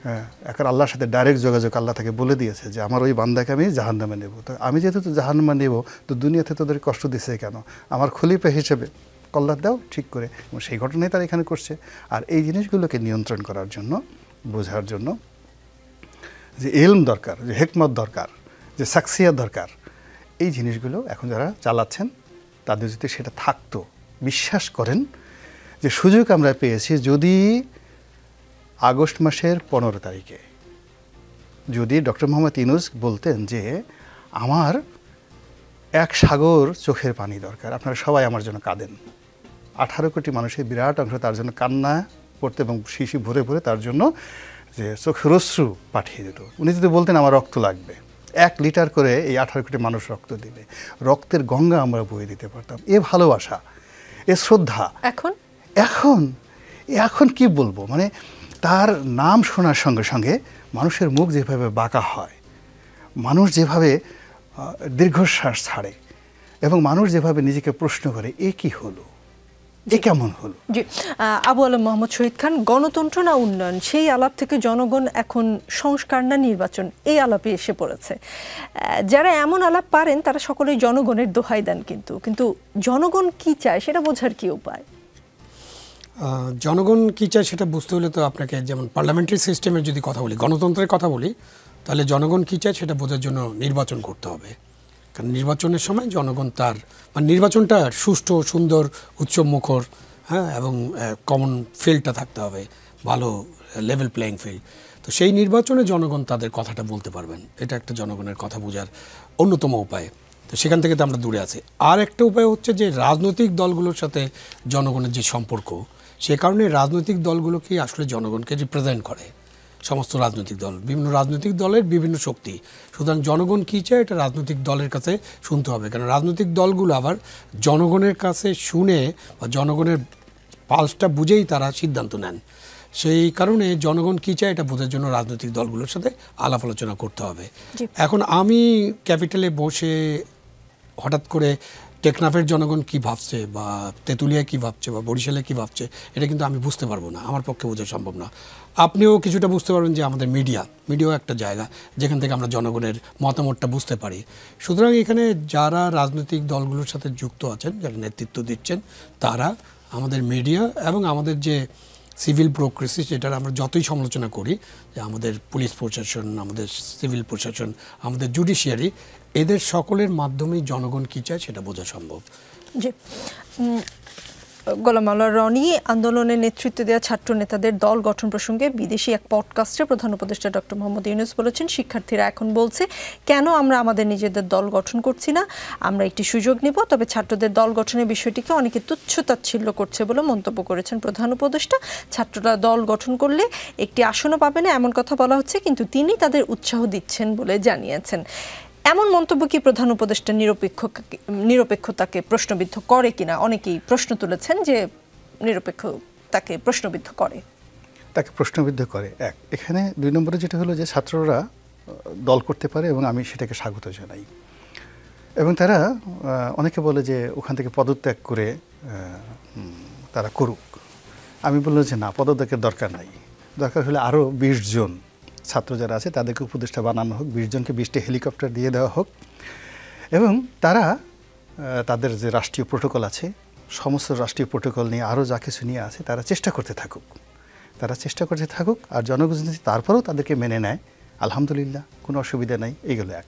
হ্যাঁ, একেবারে আল্লাহর সাথে ডাইরেক্ট যোগাযোগ, আল্লাহ তাকে বলে দিয়েছে যে আমার ওই বান্দাকে আমি জাহান্নামে নেব। তো আমি যেহেতু তো জাহান্নামে নেব, তো দুনিয়াতে তোদের কষ্ট দিছে কেন, আমার খলিফা হিসেবে কল্যাণ দাও ঠিক করে। এবং সেই ঘটনাই তারা এখানে করছে। আর এই জিনিসগুলোকে নিয়ন্ত্রণ করার জন্য, বোঝার জন্য যে ইলম দরকার, যে হিকমত দরকার, যে সাকসিয়াত দরকার, এই জিনিসগুলো এখন যারা চালাচ্ছেন তাদের যদি সেটা থাকতো, বিশ্বাস করেন যে সুযোগ আমরা পেয়েছি। যদি আগস্ট মাসের 15 তারিখে যদি ডক্টর মোহাম্মদ ইউনূস বলতেন যে আমার 1 সাগর চোখের পানি দরকার, আপনারা সবাই আমার জন্য কাঁদেন, 18 কোটি মানুষের বিরাট অংশ তার জন্য কান্না করতে এবং শিশি ভরে ভরে তার জন্য যে চোখের অশ্রু পাঠিয়ে দিত। উনি যদি বলতেন আমার রক্ত লাগবে, 1 লিটার করে এই 18 কোটি মানুষ রক্ত দিবে, রক্তের গঙ্গা আমরা বয়ে দিতে পারতাম। এ ভালোবাসা, এ শ্রদ্ধা। এখন কি বলবো, তার নাম শোনার সঙ্গে সঙ্গে মানুষের মুখ যেভাবে বাঁকা হয়, মানুষ যেভাবে দীর্ঘশ্বাস ছাড়ে, এবং মানুষ যেভাবে নিজেকে প্রশ্ন করে এ কি হলো, এ কেমন হলো। জি, আবু আলম মোহাম্মদ শহীদ খান, গণতন্ত্র না উন্নয়ন, সেই আলাপ থেকে জনগণ এখন সংস্কার না নির্বাচন, এই আলাপে এসে পড়েছে। যারা এমন আলাপ পারেন তারা সকলেই জনগণের দোহাই দেন, কিন্তু জনগণ কি চায় সেটা বোঝার কি উপায়? জনগণ কী চায় সেটা বুঝতে হলে তো আপনাকে, যেমন পার্লামেন্টারি সিস্টেমের যদি কথা বলি, গণতন্ত্রের কথা বলি, তাহলে জনগণ কী চায় সেটা বোঝার জন্য নির্বাচন করতে হবে। কারণ নির্বাচনের সময় জনগণ তার নির্বাচনটা সুষ্ঠু, সুন্দর, উৎসবমুখর, হ্যাঁ, এবং কমন ফিল্ডটা থাকতে হবে, ভালো লেভেল প্লেয়িং ফিল্ড। তো সেই নির্বাচনে জনগণ তাদের কথাটা বলতে পারবেন, এটা একটা জনগণের কথা বোঝার অন্যতম উপায়। তো সেখান থেকে তো আমরা দূরে আছি। আর একটা উপায় হচ্ছে যে রাজনৈতিক দলগুলোর সাথে জনগণের যে সম্পর্ক, সে কারণে রাজনৈতিক দলগুলোকে আসলে জনগণকে রিপ্রেজেন্ট করে সমস্ত রাজনৈতিক দল, বিভিন্ন রাজনৈতিক দলের বিভিন্ন শক্তি। সুতরাং জনগণ কী চায় এটা রাজনৈতিক দলের কাছে শুনতে হবে, কারণ রাজনৈতিক দলগুলো আবার জনগণের কাছে শুনে বা জনগণের পালসটা বুঝেই তারা সিদ্ধান্ত নেন। সেই কারণে জনগণ কী চায় এটা বোঝার জন্য রাজনৈতিক দলগুলোর সাথে আলাপ আলোচনা করতে হবে। এখন আমি ক্যাপিটালে বসে হঠাৎ করে টেকনাফের জনগণ কি ভাবছে বা তেঁতুলিয়ায় কি ভাবছে বা বরিশালে কি ভাবছে এটা কিন্তু আমি বুঝতে পারবো না, আমার পক্ষে বোঝা সম্ভব না। আপনিও কিছুটা বুঝতে পারবেন যে আমাদের মিডিয়াও একটা জায়গা যেখান থেকে আমরা জনগণের মতামতটা বুঝতে পারি। সুতরাং এখানে যারা রাজনৈতিক দলগুলোর সাথে যুক্ত আছেন, যারা নেতৃত্ব দিচ্ছেন, তারা আমাদের মিডিয়া এবং আমাদের যে সিভিল ব্যুরোক্রেসি, সেটার আমরা যতই সমালোচনা করি যে আমাদের পুলিশ প্রশাসন, আমাদের সিভিল প্রশাসন, আমাদের জুডিশিয়ারি, এদের সকলের মাধ্যমেই জনগণ কী চায় সেটা বোঝা সম্ভব। জি, গোলাম মাওলা রনি আন্দোলনের নেতৃত্ব দেওয়া ছাত্র নেতাদের দল গঠন প্রসঙ্গে বিদেশি এক পডকাস্টে প্রধান উপদেষ্টা ডক্টর মোহাম্মদ ইউনূস বলেছেন, শিক্ষার্থীরা এখন বলছে কেন আমরা আমাদের নিজেদের দল গঠন করছি না, আমরা একটি সুযোগ নিব, তবে ছাত্রদের দল গঠনের বিষয়টিকে অনেকে তুচ্ছ-তাচ্ছিল্য করছে বলে মন্তব্য করেছেন প্রধান উপদেষ্টা। ছাত্ররা দল গঠন করলে একটি আসনও পাবে না এমন কথা বলা হচ্ছে, কিন্তু তিনি তাদের উৎসাহ দিচ্ছেন বলে জানিয়েছেন। এমন মন্তব্য কি প্রধান উপদেষ্টা নিরপেক্ষতাকে প্রশ্নবিদ্ধ করে কিনা? অনেকেই প্রশ্ন তুলেছেন যে নিরপেক্ষতাকে প্রশ্নবিদ্ধ করে। তাকে প্রশ্নবিদ্ধ করে এখানে 2 নম্বরে যেটা হলো যে ছাত্ররা দল করতে পারে এবং আমি সেটাকে স্বাগত জানাই, এবং তারা অনেকে বলে যে ওখান থেকে পদত্যাগ করে তারা করুক। আমি বললাম যে না, পদত্যাগের দরকার নাই, দরকার হলে আরও 20 জন ছাত্র যারা আছে তাদেরকে উপদেষ্টা বানানো হোক, 20 জনকে 20টি হেলিকপ্টার দিয়ে দেওয়া হোক, এবং তারা তাদের যে রাষ্ট্রীয় প্রোটোকল আছে সমস্ত রাষ্ট্রীয় প্রোটোকল নিয়ে আরও যা কিছু নিয়ে আছে তারা চেষ্টা করতে থাকুক, আর জনগণ যদি তারপরেও তাদেরকে মেনে নেয় আলহামদুলিল্লাহ, কোনো অসুবিধা নাই। এইগুলো 1।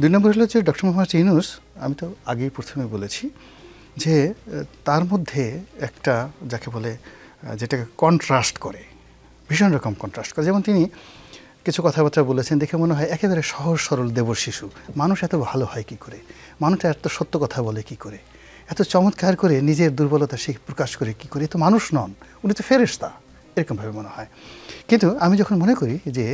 2 নম্বর হলো যে ডক্টর মোহাম্মদ ইউনূস, আমি তো আগেই প্রথমে বলেছি যে তার মধ্যে একটা যাকে বলে যেটাকে কন্ট্রাস্ট করে, ভীষণ রকম কন্ট্রাস্ট করে। যেমন তিনি কিছু কথাবার্তা বলেছেন, দেখে মনে হয় একেবারে সহজ সরল দেবর শিশু। মানুষ এত ভালো হয় কি করে, মানুষ এত সত্য কথা বলে কি করে, এত চমৎকার করে নিজের দুর্বলতা সে প্রকাশ করে কি করে, তো মানুষ নন, উনি তো ফেরেশতা, এরকমভাবে মনে হয়। কিন্তু আমি যখন মনে করি যে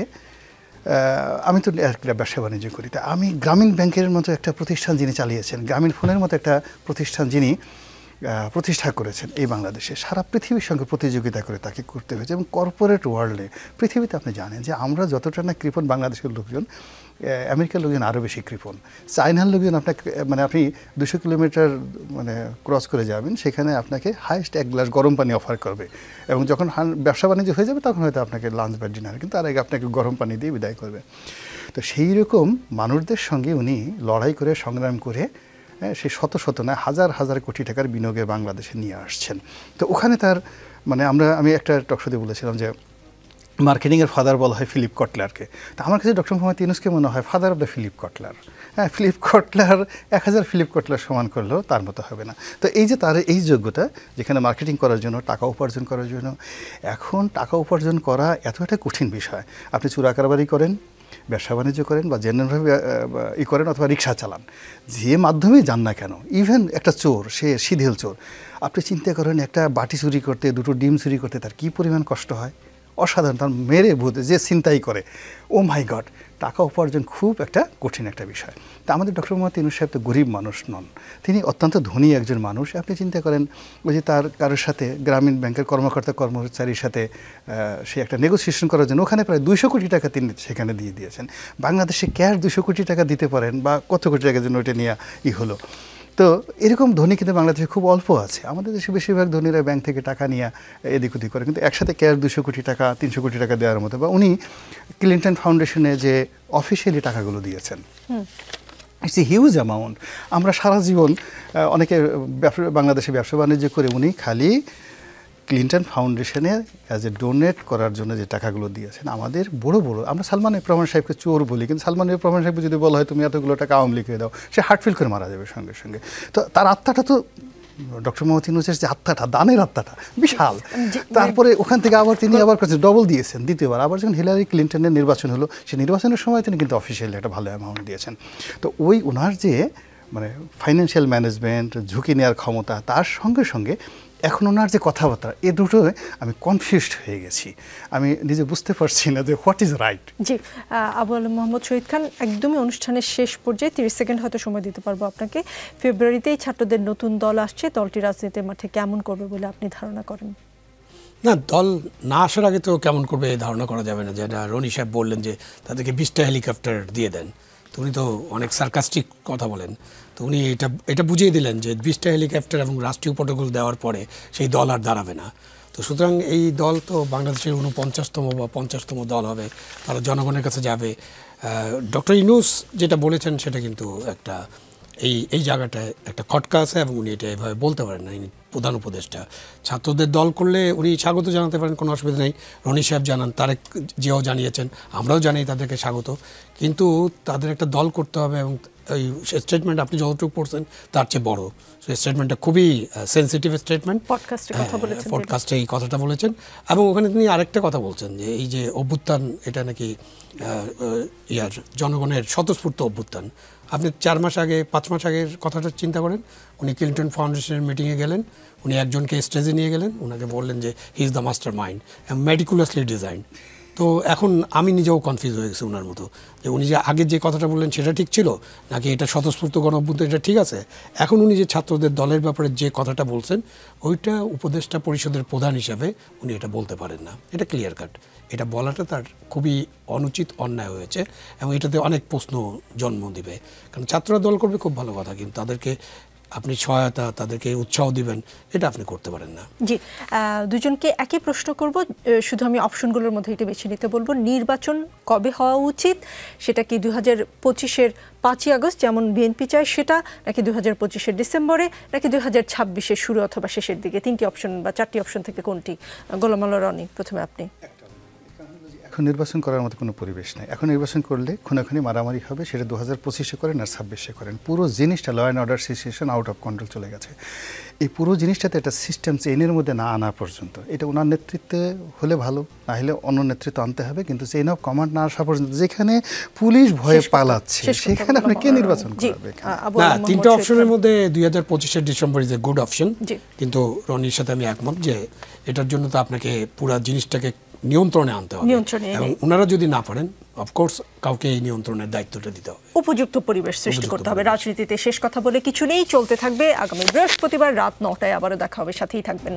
আমি তো একটা ব্যবসা বাণিজ্য করি, তা আমি গ্রামীণ ব্যাংকের মতো একটা প্রতিষ্ঠান যিনি চালিয়েছেন, গ্রামীণ ফোনের মতো একটা প্রতিষ্ঠান যিনি প্রতিষ্ঠা করেছেন এই বাংলাদেশে, সারা পৃথিবীর সঙ্গে প্রতিযোগিতা করে তাকে করতে হয়েছে। এবং কর্পোরেট ওয়ার্ল্ডে পৃথিবীতে আপনি জানেন যে আমরা যতটা না কৃপণ বাংলাদেশের লোকজন, আমেরিকার লোকজন আরও বেশি কৃপণ, চায়নার লোকজন আপনাকে আপনি 200 কিলোমিটার ক্রস করে যাবেন, সেখানে আপনাকে হাইস্ট 1 গ্লাস গরম পানি অফার করবে, এবং যখন ব্যবসা বাণিজ্য হয়ে যাবে তখন হয়তো আপনাকে লাঞ্চ বা ডিনার, কিন্তু তার আগে আপনাকে গরম পানি দিয়ে বিদায় করবে। তো সেই রকম মানুষদের সঙ্গে উনি লড়াই করে সংগ্রাম করে সে শত না হাজার কোটি টাকার বিনিয়োগে বাংলাদেশে নিয়ে আসছেন। তো ওখানে তার আমি একটা টকশোতে বলেছিলাম যে মার্কেটিংয়ের ফাদার বলা হয় ফিলিপ কটলারকে। তো আমার কাছে ডক্টর মোহাম্মদ ইউনূসকে মনে হয় father of the Philip Kotler. হ্যাঁ, ফিলিপ কটলার 1000 ফিলিপ কটলার সমান করলেও তার মতো হবে না। তো এই যে তার এই যোগ্যতা, যেখানে মার্কেটিং করার জন্য, টাকা উপার্জন করার জন্য, এখন টাকা উপার্জন করা এত একটা কঠিন বিষয়। আপনি চোরা কারবারি করেন, ব্যবসা বাণিজ্য করেন, বা জেনারেলভাবে করেন, অথবা রিক্সা চালান, যে মাধ্যমেই যান না কেন, ইভেন একটা চোর, সে সিধেল চোর, আপনি চিন্তা করেন একটা বাটি চুরি করতে, 2টো ডিম চুরি করতে তার কী পরিমাণ কষ্ট হয়, অসাধারণ। তার মেরে ভূত যে ছিনতাই করে, ও মাই গড, টাকা উপার্জন খুব একটা কঠিন একটা বিষয়। তা আমাদের ডক্টর মোহাম্মদ ইউনূস সাহেব তো গরিব মানুষ নন, তিনি অত্যন্ত ধনী একজন মানুষ। আপনি চিন্তা করেন ওই যে তার কারোর সাথে, গ্রামীণ ব্যাংকের কর্মচারীর সাথে সে একটা নেগোসিয়েশন করার জন্য ওখানে প্রায় 200 কোটি টাকা তিনি সেখানে দিয়ে দিয়েছেন। বাংলাদেশে ক্যাশ 200 কোটি টাকা দিতে পারেন, বা কত কোটি টাকার জন্য ওইটা নিয়ে হলো। তো এরকম ধনী কিন্তু বাংলাদেশে খুব অল্প আছে। আমাদের দেশে বেশিরভাগ ধনীরা ব্যাংক থেকে টাকা নিয়ে এদিক ওদিক করে, কিন্তু একসাথে ক্যাশ 200 কোটি টাকা 300 কোটি টাকা দেওয়ার মতো, বা উনি ক্লিন্টন ফাউন্ডেশনে যে অফিসিয়ালি টাকাগুলো দিয়েছেন, ইটস এ হিউজ অ্যামাউন্ট। আমরা সারা জীবন অনেকে বাংলাদেশে ব্যবসা বাণিজ্য করে, উনি খালি ক্লিন্টন ফাউন্ডেশনে অ্যাজ এ ডোনেট করার জন্য যে টাকাগুলো দিয়েছেন, আমাদের বড় আমরা সালমান এফ রহমান সাহেবকে চোর বলি, কিন্তু সালমান এফ রহমান সাহেবকে যদি বলা হয় তুমি এতগুলো টাকা আওয়ামী লীগকে দাও, সে হার্টফেল করে মারা যাবে সঙ্গে সঙ্গে। তো তার আত্মাটা তো, ডক্টর মোহাম্মদ ইউনূসের যে আত্মাটা, দানের আত্মাটা বিশাল। তারপরে ওখান থেকে আবার তিনি আবার কাছে ডবল দিয়েছেন দ্বিতীয়বার। আবার যখন হিলারি ক্লিন্টনের নির্বাচন হলো, সেই নির্বাচনের সময় তিনি কিন্তু অফিসিয়ালি একটা ভালো অ্যামাউন্ট দিয়েছেন। তো ওনার যে ফাইন্যান্সিয়াল ম্যানেজমেন্ট, ঝুঁকি নেওয়ার ক্ষমতা, তার সঙ্গে সঙ্গে এখন ওনার যে কথাবার্তা, এ দুটো আমি কনফিউজড হয়ে গেছি। আমি নিজে বুঝতে পারছি না যে হোয়াট ইজ রাইট। জি, আবু আলম মোহাম্মদ শহীদ খান, একদমই অনুষ্ঠানের শেষ পর্যায়ে 30 সেকেন্ড হয়তো সময় দিতে পারবো আপনাকে। ফেব্রুয়ারিতেই ছাত্রদের নতুন দল আসছে, দলটি রাজনীতির মাঠে কেমন করবে বলে আপনি ধারণা করেন? না, দল না আসার আগে তো কেমন করবে এই ধারণা করা যাবে না। যেটা রনি সাহেব বললেন যে তাদেরকে 20টা হেলিকপ্টার দিয়ে দেন, তো উনি তো অনেক সার্কাস্টিক কথা বলেন। তো উনি এটা বুঝিয়ে দিলেন যে 20টা হেলিকপ্টার এবং রাষ্ট্রীয় প্রটোকল দেওয়ার পরে সেই দল আর দাঁড়াবে না। তো সুতরাং এই দল তো বাংলাদেশের 49তম বা 50তম দল হবে, তারা জনগণের কাছে যাবে। ডক্টর ইউনূস যেটা বলেছেন সেটা কিন্তু একটা এই জায়গাটায় একটা খটকা আছে এবং উনি এটা এভাবে বলতে পারেন না। ইনি প্রধান উপদেষ্টা, ছাত্রদের দল করলে উনি স্বাগত জানাতে পারেন, কোনো অসুবিধা নেই। রনি সাহেব জানান, তারেক জিয়াও জানিয়েছেন, আমরাও জানি তাদেরকে স্বাগত, কিন্তু তাদের একটা দল করতে হবে এবং এই স্টেটমেন্ট আপনি যতটুকু পড়ছেন তার চেয়ে বড়। সেই স্টেটমেন্টটা খুবই সেন্সিটিভ স্টেটমেন্ট, পডকাস্টে এই কথাটা বলেছেন। এবং ওখানে তিনি আরেকটা কথা বলছেন যে এই যে অভ্যুত্থান, এটা নাকি জনগণের স্বতঃস্ফূর্ত অভ্যুত্থান। আপনি 4 মাস আগে 5 মাস আগের কথাটা চিন্তা করেন, উনি ক্লিন্টন ফাউন্ডেশনের মিটিংয়ে গেলেন, উনি একজনকে স্টেজে নিয়ে গেলেন, ওনাকে বললেন যে he is the master mind, meticulously design. তো এখন আমি নিজেও কনফিউজ হয়ে গেছি ওনার মতো, যে উনি যে আগে যে কথাটা বললেন সেটা ঠিক ছিল নাকি এটা স্বতঃস্ফূর্ত গণ অভ্যুত্থান এটা ঠিক আছে। এখন উনি যে ছাত্রদের দলের ব্যাপারে যে কথাটা বলছেন ওইটা উপদেষ্টা পরিষদের প্রধান হিসাবে উনি এটা বলতে পারেন না, এটা ক্লিয়ার কাট। এটা বলাটা তার খুবই অনুচিত, অন্যায় হয়েছে এবং এটাতে অনেক প্রশ্ন জন্ম দিবে। কারণ ছাত্ররা দল করবে খুব ভালো কথা, কিন্তু তাদেরকে আপনি সহায়তা, তাদেরকে উৎসাহ দিবেন, এটা আপনি করতে পারেন না। জি, দুজনকে একই প্রশ্ন করব, শুধু আমি অপশনগুলোর মধ্যে এটা বেছে নিতে বলবো। নির্বাচন কবে হওয়া উচিত? সেটা কি 2025-এর 5ই আগস্ট যেমন বিএনপি চায় সেটা, নাকি 2025-এর ডিসেম্বরে, নাকি 2026-এর শুরু অথবা শেষের দিকে? 3টি অপশন বা 4টি অপশন থেকে কোনটি? গোলাম মাওলা রনি, প্রথমে আপনি। এখন নির্বাচন করার মতো কোনো পরিবেশ নেই। এখন নির্বাচন করলে খুনাখুনি মারামারি হবে, সেটা 2025-এ করেন আর 26-এ করেন। পুরো জিনিসটা law and order situation out of control চলে গেছে। এই পুরো জিনিসটাতে একটা সিস্টেম চেইনের মধ্যে না আনা পর্যন্ত, এটা ওনার নেতৃত্বে হলে ভালো, না হলে অন্য নেতৃত্ব আনতে হবে, কিন্তু চেইন অফ কমান্ড না আসা পর্যন্ত, যেখানে পুলিশ ভয়ে পালাচ্ছে সেখানে আপনি কে নির্বাচন করবে? না, 3টা অপশনের মধ্যে 2025-এর December is a good option, কিন্তু রনির সাথে আমি একমত যে এটার জন্য তো আপনাকে পুরো জিনিসটাকে নিয়ন্ত্রণে আনতে হবে, এবং ওনারা যদি না পারেন অফকোর্স কাউকে এই নিয়ন্ত্রণের দায়িত্বটা দিতে হবে, উপযুক্ত পরিবেশ সৃষ্টি করতে হবে। রাজনীতিতে শেষ কথা বলে কিছু নেই, চলতে থাকবে। আগামী বৃহস্পতিবার রাত 9টায় আবারও দেখা হবে, সাথেই থাকবেন।